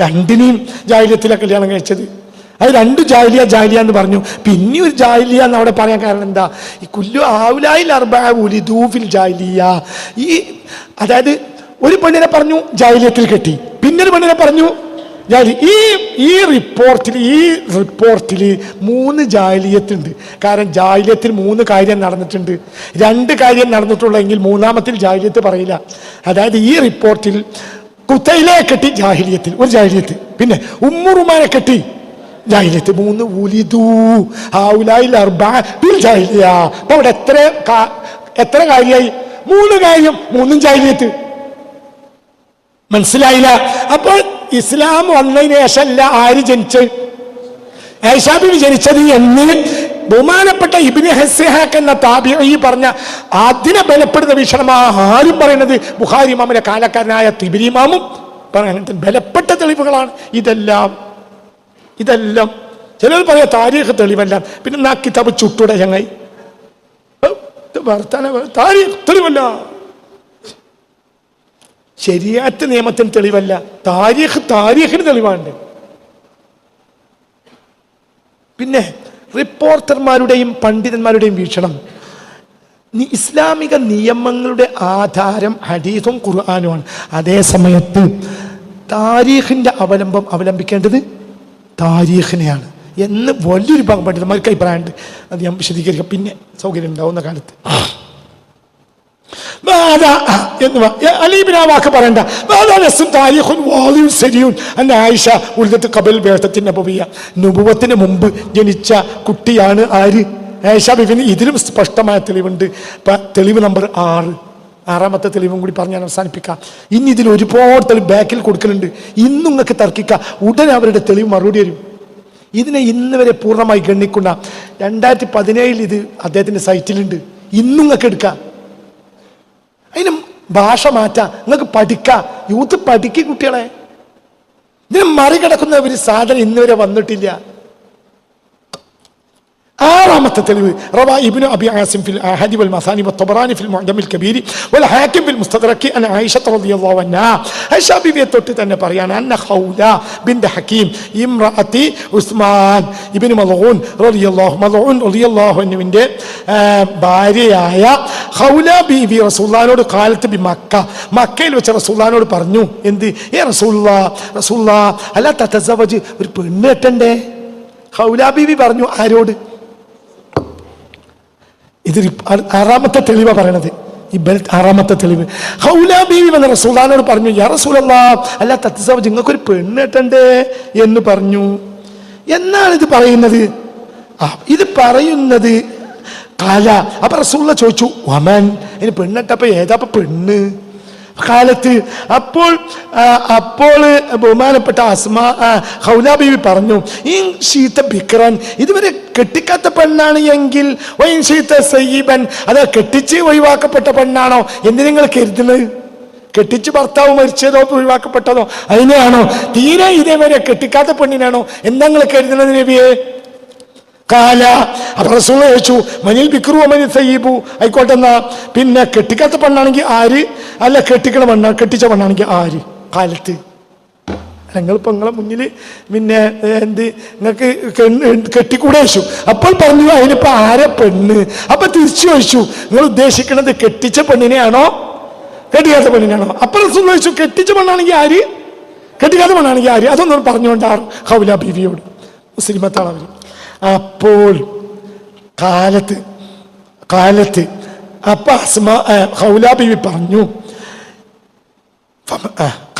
രണ്ടിനെയും ജാഹിലിയത്തിലാണ് കല്യാണം കഴിച്ചത്. അത് 2 ജാഹിലിയ എന്ന് പറഞ്ഞു. പിന്നെ ഒരു ജാഹിലിയ എന്ന് അവിടെ പറയാൻ കാരണം എന്താ? ഈ കുല്ലു ആവുലായിൽ അർബഅ ഉലിദു ഫിൽ ജാഹിലിയ. അതായത് ഒരു പെണ്ണിനെ പറഞ്ഞു ജാഹിലിയത്തിൽ കെട്ടി, പിന്നെ ഒരു പെണ്ണിനെ പറഞ്ഞു ഈ റിപ്പോർട്ടിൽ 3 ജാഹിലിയത്തുണ്ട്. കാരണം ജാഹിലിയത്തിൽ 3 കാര്യം നടന്നിട്ടുണ്ട്. 2 കാര്യം നടന്നിട്ടുള്ളെങ്കിൽ 3ാമത്തിൽ ജാഹിലിയത്ത് പറയില്ല. അതായത് ഈ റിപ്പോർട്ടിൽ കുത്തൈലയെ കെട്ടി ജാഹിലിയത്തിൽ ഒരു ജാഹിലിയത്ത്, പിന്നെ ഉമ്മുറുമാനെ കെട്ടി ജാഹിലിയത്ത്, 3 ഉലിദു ഹൗലായിൽ അർബഅ ഫിൽ ജാഹിലിയ. അപ്പൊ അവിടെ എത്ര കാര്യമായി? 3 കാര്യം, 3 ജാഹിലിയത്ത്. മനസ്സിലായില്ല? അപ്പോൾ ഇസ്ലാം വന്നതിന് ശേഷമല്ല ആര് ജനിച്ചത്? ആയിഷാ ബീവി ജനിച്ചത് എന്ന് ബഹുമാനപ്പെട്ട ഇബ്നു ഇസ്ഹാഖ് എന്ന താബിഈ പറഞ്ഞ അതിനെ ബലപ്പെടുന്ന വീക്ഷണമാണ് ആരും പറയുന്നത്. ബുഖാരി ഇമാമിന്റെ കാലക്കാരനായ തിബ്രി ഇമാമും പറയുന്നത് ബലപ്പെട്ട തെളിവുകളാണ് ഇതെല്ലാം. ചിലർ പറയാ താരീഖ് തെളിവല്ല. പിന്നെ ആ കിതാബ് ചുട്ടൂടെ ചങ്ങായി, താരീഖ് തെളിവല്ല, ശരിയാത്ത് നിയമത്തിന് തെളിവല്ല, താരീഖിന് തെളിവാണ്ട്. പിന്നെ റിപ്പോർട്ടർമാരുടെയും പണ്ഡിതന്മാരുടെയും വീക്ഷണം ഇസ്ലാമിക നിയമങ്ങളുടെ ആധാരം ഹദീസും ഖുർആനുമാണ്. അതേ സമയത്ത് താരീഖിന്റെ അവലംബിക്കേണ്ടത് താരീഖിനെയാണ് എന്ന് വലിയൊരു ഭാഗം പണ്ഡിതന്മാർക്ക് അഭിപ്രായമുണ്ട്. അത് ഞാൻ വിശദീകരിക്കാം, പിന്നെ സൗകര്യം ഉണ്ടാവുന്ന കാലത്ത്. വാക്ക് പറയണ്ട. നുബുവത്തിന് മുമ്പ് ജനിച്ച കുട്ടിയാണ് ആര്? ആയിഷ ബീവിന്. ഇതിലും സ്പഷ്ടമായ തെളിവുണ്ട്. തെളിവ് നമ്പർ 6, 6ാമത്തെ തെളിവും കൂടി പറഞ്ഞ് ഞാൻ അവസാനിപ്പിക്കാം. ഇനി ഇതിൽ ഒരുപാട് തെളിവ് ബാക്കിൽ കൊടുക്കുന്നുണ്ട്. ഇന്നും നിങ്ങൾക്ക് തർക്കിക്കാം, ഉടനെ അവരുടെ തെളിവ് മറുപടി വരും. ഇതിനെ ഇന്ന് വരെ പൂർണ്ണമായി ഗണ്ണിക്കുന്ന 2017 ഇത് അദ്ദേഹത്തിന്റെ സൈറ്റിലുണ്ട്. ഇന്നും നിങ്ങൾക്ക് എടുക്കാം. അതിന് ഭാഷ മാറ്റാം, നിങ്ങൾക്ക് പഠിക്കാം. യൂത്ത് പഠിക്കുക കുട്ടികളെ. ഇതിനെ മറികടക്കുന്ന ഒരു സാധനം ഇന്നുവരെ വന്നിട്ടില്ല. 6ാമത്തെ തെളിവ് റവാ ഇബ്നു അബി ആസിം ഫിൽ അഹദി വൽ മസാനി വത്തബറാനി ഫിൽ മുഅ്ജമിൽ കബീർ വൽ ഹാകിം ഫിൽ മുസ്തദ്റക് അൻ ആയിഷ റളിയല്ലാഹു അൻഹാ. ആയിഷ ബിവിയെ തൊട്ട് തന്നെ പറയാണ്, അന്ന ഖൗല ബിൻത് ഹകീം ഇംറഅതി ഉസ്മാൻ ഇബ്നു മൽഊൻ റളിയല്ലാഹു അൻഹുവിന്റെ ഭാര്യയായ ഖൗല ബിവി റസൂലുള്ളാഹിനോട് കാലത്ത് മക്കയിൽ വെച്ച് റസൂലുള്ളാഹിനോട് പറഞ്ഞു, എന്ത്? യാ റസൂലുള്ളാഹ് അലാ തതസവജ്, ഒരു പെണ്ണ് കെട്ടണ്ടേ? ഖൗല ബിവി പറഞ്ഞു. ആരോട്? ഇത് 6ാമത്തെ തെളിവാ പറയണത്. 6ാമത്തെ തെളിവ്. ഖൗല ബീവി വന്ന റസൂലുള്ളാഹിനോട് പറഞ്ഞു, യാ റസൂലല്ലാഹ് അല്ലാ തതസവജ്, നിങ്ങൾക്കൊരു പെണ്ണ് കെട്ടണ്ടേ എന്ന് പറഞ്ഞു. എന്നാണ് ഇത് പറയുന്നത്? ഇത് പറയുന്നത് കാല. അപ്പൊ റസൂലുള്ളാഹി ചോദിച്ചു, വമൻ, ഇനി പെണ്ണെട്ടപ്പോ ഏതാ പെണ്ണ്? കാലത്ത്. അപ്പോൾ ബഹുമാനപ്പെട്ട ഖൗല ബീവി പറഞ്ഞു, ഈ ശീത ബിക്രൻ, ഇതുവരെ കെട്ടിക്കാത്ത പെണ്ണാണ് എങ്കിൽ, ശീത സയ്യിബൻ, അത് കെട്ടിച്ച് ഒഴിവാക്കപ്പെട്ട പെണ്ണാണോ എന്ന് നിങ്ങൾ കരുതുന്നത്? കെട്ടിച്ച് ഭർത്താവ് മരിച്ചതോ ഒഴിവാക്കപ്പെട്ടതോ അതിനെയാണോ? തീരെ ഇതേവരെ കെട്ടിക്കാത്ത പെണ്ണിനാണോ എന്താ നിങ്ങൾ കരുതുന്നത് നബിയെ? കാല. അപ്പൊ റസൂൽ ചോദിച്ചു മനിൽ ബിക്രു മനി സയ്യിബു, ആയിക്കോട്ടെ എന്നാ പിന്നെ കെട്ടിക്കാത്ത പെണ്ണാണെങ്കിൽ ആര്, അല്ല കെട്ടിക്കണ പെണ്ണ കെട്ടിച്ച പെണ്ണാണെങ്കിൽ ആര്? കാലത്ത് ഞങ്ങളിപ്പോ നിങ്ങളെ മുന്നിൽ പിന്നെ എന്ത് നിങ്ങൾക്ക് കെട്ടിക്കൂടെ ചോദിച്ചു. അപ്പോൾ പറഞ്ഞു അതിനിപ്പോ ആരെ പെണ്ണ്? അപ്പൊ തിരിച്ചു ചോദിച്ചു നിങ്ങൾ ഉദ്ദേശിക്കുന്നത് കെട്ടിച്ച പെണ്ണിനെയാണോ കെട്ടിക്കാത്ത പെണ്ണിനെയാണോ? അപ്പൊ റസൂൽ ചോദിച്ചു കെട്ടിച്ച പെണ്ണാണെങ്കിൽ ആര്, കെട്ടിക്കാത്ത പെണ്ണാണെങ്കിൽ ആര്? അതൊന്നും പറഞ്ഞുകൊണ്ടാണ് ഹൗല ബീവിയോട്, മുസ്ലിമത്താണ് അവർ. അപ്പോൾ കാലത്ത് അപ്പൊ ഹൗല ബീവി പറഞ്ഞു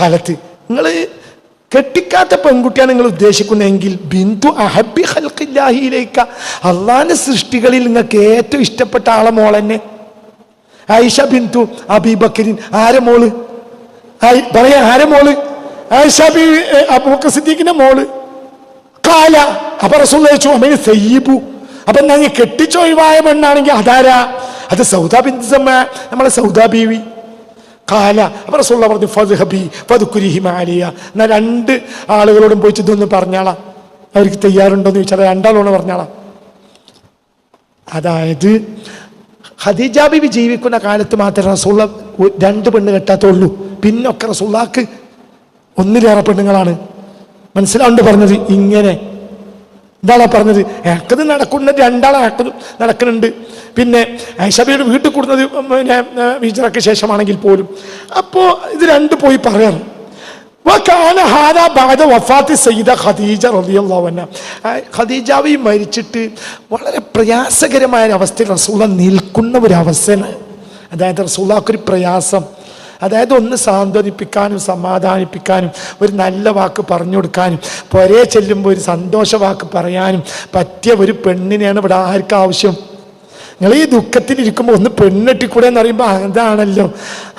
കാലത്ത് നിങ്ങള് കെട്ടിക്കാത്ത പെൺകുട്ടിയാണ് നിങ്ങൾ ഉദ്ദേശിക്കുന്നതെങ്കിൽ ബിന്ദു അഹബി ഖൽഖില്ലാഹിയിലേക്ക, അള്ളാന്റെ സൃഷ്ടികളിൽ നിങ്ങൾക്ക് ഏറ്റവും ഇഷ്ടപ്പെട്ട ആളെ മോളെന്നെ ആയിഷ ബിന്ദു അബീബക്കറിൻ. ആരെ മോള് പറയാ? ആരെ മോള്? ആയിഷ ബീവി അബൂബക്കർ സിദ്ദീഖിന്റെ മോള്. കാല. അപ്പൊ റസൂൽ ചോദിച്ചു അമ്മ സയ്യിബു, അപ്പൊ ഞാൻ കെട്ടിച്ചൊഴിവായ പെണ്ണാണെങ്കിൽ അതാരാ? അത് സൗദാ ബിന്ത് സമ്മ, നമ്മളെ സൗദാ ബീവി. കാല. അപ്പൊ റസൂൽ പറഞ്ഞു ഫദ്ഹബി ഫദ്കുരിഹി മാലിയ, എന്നാ രണ്ട് ആളുകളോടും പോയിട്ട് ഇതൊന്ന് പറഞ്ഞാളാ, അവർക്ക് തയ്യാറുണ്ടോന്ന് ചോദിച്ചാൽ രണ്ടാളോട് പറഞ്ഞാളാ. അതായത് ഖദീജ ബീവി ജീവിക്കുന്ന കാലത്ത് മാത്രമേ റസൂൽ രണ്ട് പെണ്ണ് കെട്ടാത്തുള്ളൂ. പിന്നൊക്കെ റസൂലുള്ളാഹിക്ക് ഒന്നിലേറെ പെണ്ണുങ്ങളാണ്. മനസ്സിലാവുണ്ട് പറഞ്ഞത്? ഇങ്ങനെ ഇതാളാ പറഞ്ഞത്. ഏക്കത് നടക്കുന്ന രണ്ടാളാക്കത് നടക്കുന്നുണ്ട്. പിന്നെ ഐഷബിയുടെ വീട്ടിൽ കൂടുന്നത് പിന്നെ ഹിജ്റയ്ക്ക് ശേഷമാണെങ്കിൽ പോലും. അപ്പോ ഇത് രണ്ട് പോയി പറയാറ്. ഖദീജാവി മരിച്ചിട്ട് വളരെ പ്രയാസകരമായ അവസ്ഥയിൽ റസൂല നിൽക്കുന്ന ഒരു അവസ്ഥ. അതായത് റസൂലുള്ളാഹിക്കൊരു പ്രയാസം, അതായത് ഒന്ന് സാന്ത്വനിപ്പിക്കാനും സമാധാനിപ്പിക്കാനും ഒരു നല്ല വാക്ക് പറഞ്ഞു കൊടുക്കാനും പൊരേ ചെല്ലുമ്പോൾ ഒരു സന്തോഷ വാക്ക് പറയാനും പറ്റിയ ഒരു പെണ്ണിനെയാണ് ഇവിടെ ആർക്കും ആവശ്യം. നിങ്ങൾ ഈ ദുഃഖത്തിലിരിക്കുമ്പോൾ ഒന്ന് പെണ്ണെട്ടിക്കൂടെ എന്ന് പറയുമ്പോൾ അതാണല്ലോ.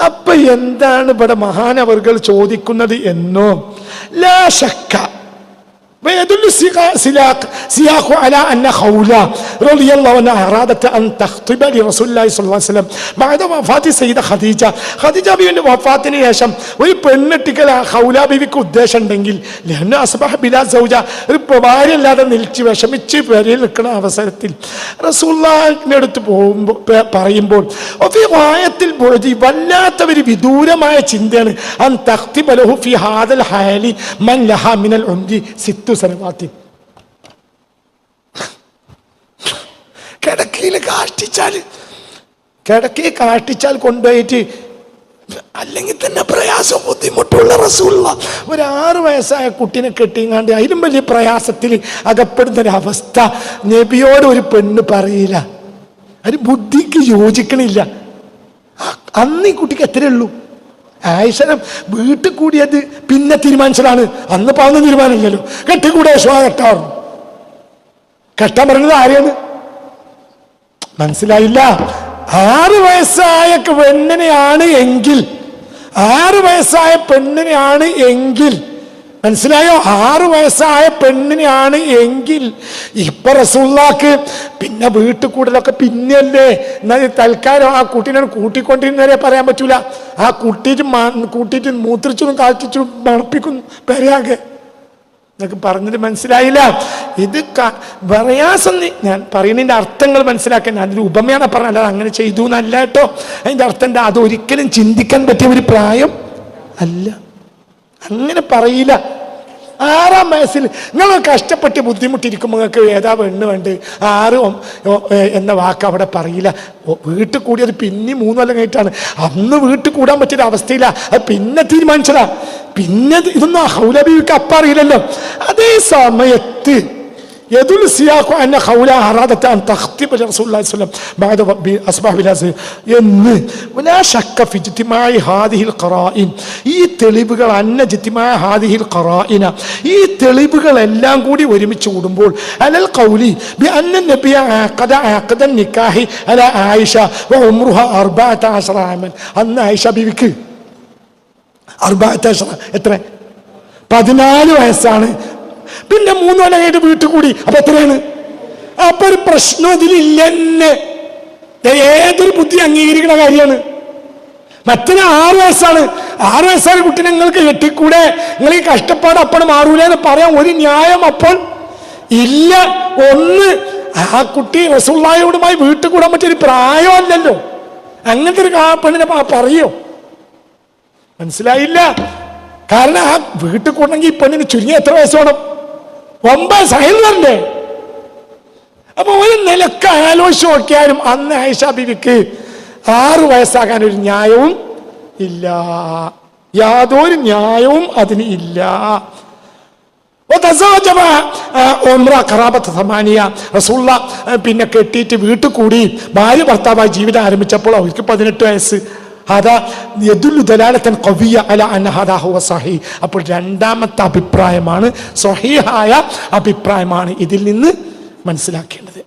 അപ്പൊ എന്താണ് ഇവിടെ മഹാനവറുകൾ ചോദിക്കുന്നത് എന്നോ? ലാ ശക്ക ويدل سياق على أن خولة رضي الله عنها أرادت أن تخطب لرسول الله صلى الله عليه وسلم بعد وفاة السيدة خديجة. ഖദീജ ബീവിന്റെ വഫാത്തിന് ശേഷം ഒരു പെണ്ണെട്ടിക്കൽ ഖൗല ബീവിക്ക് ഉദ്ദേശം ഉണ്ടെങ്കിൽ ലഅന്ന അസ്ബഹ ബിലാ സൗജ, ഒരു ഭാര്യയില്ലാതെ നിൽച്ച് വിഷമിച്ച് പെരയിൽ നിൽക്കുന്ന അവസരത്തിൽ റസൂലുള്ളാഹിന്റെ അടുത്ത് പറയുമ്പോൾ വല്ലാത്ത ഒരു വിദൂരമായ ചിന്തയാണ്. അൻ തഖ്തിബ ലഹു ഫി ഹാദൽ ഹാലി മൻ ലഹാ മിനൽ ഉംരി സിത്തു സനവാത്തി. കിടക്കയിൽ കാഷ്ടിച്ചാൽ കൊണ്ടുപോയിട്ട് അല്ലെങ്കിൽ തന്നെ പ്രയാസം ബുദ്ധിമുട്ടുള്ള റസൂലുള്ളാഹ് ഒരു 6 വയസ്സായ കുട്ടീനെ കെട്ടിങ്ങാണ്ട് അതിലും വലിയ പ്രയാസത്തിൽ അകപ്പെടുന്ന ഒരു അവസ്ഥ നബിയോട് ഒരു പെണ്ണ് പറയില്ല. അത് ബുദ്ധിക്ക് യോജിക്കണില്ല. അന്ന് ഈ കുട്ടിക്ക് എത്രയേ ഉള്ളൂ? ആയിഷനെ വീട്ടിൽ കൂടിയത് പിന്നെ തീരുമാനിച്ചതാണ്. അന്ന് പാവുന്ന തീരുമാനമില്ലല്ലോ. കെട്ടിക്കൂടെ കെട്ടാറുണ്ട്. കെട്ടാൻ പറഞ്ഞത് ആരെയാണ്? മനസ്സിലായില്ല. 6 വയസ്സായ പെണ്ണിനെയാണ് എങ്കിൽ 6 വയസ്സായ പെണ്ണിനെയാണ് എങ്കിൽ മനസ്സിലായോ? 6 വയസ്സായ പെണ്ണിനെയാണ് എങ്കിൽ ഇപ്പൊ റസൂലുള്ളാഹിക്ക് പിന്നെ വീട്ടിൽ കൂടലൊക്കെ പിന്നെയല്ലേ. എന്നാൽ തൽക്കാലം ആ കുട്ടീനെ കൂട്ടിക്കൊണ്ടിരുന്നവരെ പറയാൻ പറ്റൂല. ആ കൂട്ടിയിട്ട് മൂത്രിച്ചും കാറ്റിച്ചും മണപ്പിക്കും പെരയാകെ. എന്നൊക്കെ പറഞ്ഞത് മനസ്സിലായില്ല. ഇത് പ്രയാസം. ഞാൻ പറയുന്നതിന്റെ അർത്ഥങ്ങൾ മനസ്സിലാക്കാൻ അതിന്റെ ഉപമയാണ് പറഞ്ഞത്, അല്ലാതെ അങ്ങനെ ചെയ്തു എന്നല്ല കേട്ടോ. അതിന്റെ അർത്ഥം എന്താ? അതൊരിക്കലും ചിന്തിക്കാൻ പറ്റിയ ഒരു പ്രായം അല്ല. അങ്ങനെ പറയില്ല. 6-ാം വയസ്സിൽ നിങ്ങൾ കഷ്ടപ്പെട്ട് ബുദ്ധിമുട്ടിരിക്കുമ്പോൾ നിങ്ങൾക്ക് ഏതാ പെണ്ണ് വേണ്ട 6 എന്ന വാക്ക് അവിടെ പറയില്ല. വീട്ടിൽ കൂടിയത് പിന്നെ 3 കൊല്ലം കഴിഞ്ഞിട്ടാണ്. അന്ന് വീട്ടിൽ കൂടാൻ പറ്റിയൊരു അവസ്ഥയില്ല. അത് പിന്നെ തീരുമാനിച്ചതാ. പിന്നെ ഇതൊന്നും ഖൗല ബീവിക്ക് അപ്പം അറിയില്ലല്ലോ. അതേ സമയത്ത് يدل السياق أن خولة أرادت أن تخطب لرسول الله صلى الله عليه وسلم بعد أصبح بلازم ولا شك في اجتماع هذه القرائن. ഈ തെളിവുകൾ അന്ന ജിത്തിമായ ഹാദിഹിൽ ഖറായിന, ഈ തെളിവുകൾ എല്ലാം കൂടി ഒരുമിച്ച് കൂടുമ്പോൾ അലൽ ഖൗലി ബി അന്ന നബിയ അഖദ നിക്കാഹി അല ആയിഷ വ ഉംറുഹ 14 ആമൻ. അന്ന് ആയിഷ ബീവിക്ക് 14 എത്ര 14 വയസ്സാണ്. പിന്നെ 3 കൊല്ലം കഴിഞ്ഞിട്ട് വീട്ടിൽ കൂടി. അപ്പൊ എത്രയാണ്? അപ്പൊ ഒരു പ്രശ്നം ഇതിലില്ലെന്നെ. ഏതൊരു ബുദ്ധി അംഗീകരിക്കുന്ന കാര്യമാണ്. മറ്റൊരു 6 വയസ്സാണ്. 6 വയസ്സായ കുട്ടി നിങ്ങൾക്ക് കെട്ടിക്കൂടെ? നിങ്ങൾ ഈ കഷ്ടപ്പാട് അപ്പോൾ മാറൂല എന്ന് പറയാൻ ഒരു ന്യായം അപ്പോൾ ഇല്ല. ഒന്ന് ആ കുട്ടി റസൂലുള്ളാഹിയോടുമായി വീട്ടിൽ കൂടാൻ പറ്റിയൊരു പ്രായമല്ലല്ലോ. അങ്ങനത്തെ ഒരു പെണ്ണിനെ പറയോ? മനസ്സിലായില്ല. കാരണം ആ വീട്ടിൽ കൂടണമെങ്കിൽ ഈ പെണ്ണിന് ചുരുങ്ങി എത്ര വയസ്സ് വേണം? 9 സഹീഹല്ലേ. അപ്പൊ ഒരു നിലക്ക് ആലോചിച്ച് നോക്കിയാലും അന്ന് ആയിഷ ബീവിക്ക് 6 വയസ്സാകാൻ ഒരു ന്യായവും ഇല്ല, യാതൊരു ന്യായവും അതിന് ഇല്ല. റസൂലുള്ള പിന്നെ കെട്ടിയിട്ട് വീട്ടിൽ കൂടി ഭാര്യ ഭർത്താവായി ജീവിതം ആരംഭിച്ചപ്പോൾ അവർക്ക് 18 വയസ്സ്. അപ്പോൾ രണ്ടാമത്തെ അഭിപ്രായമാണ്, സ്വഹീഹായ അഭിപ്രായമാണ് ഇതിൽ നിന്ന് മനസ്സിലാക്കേണ്ടത്.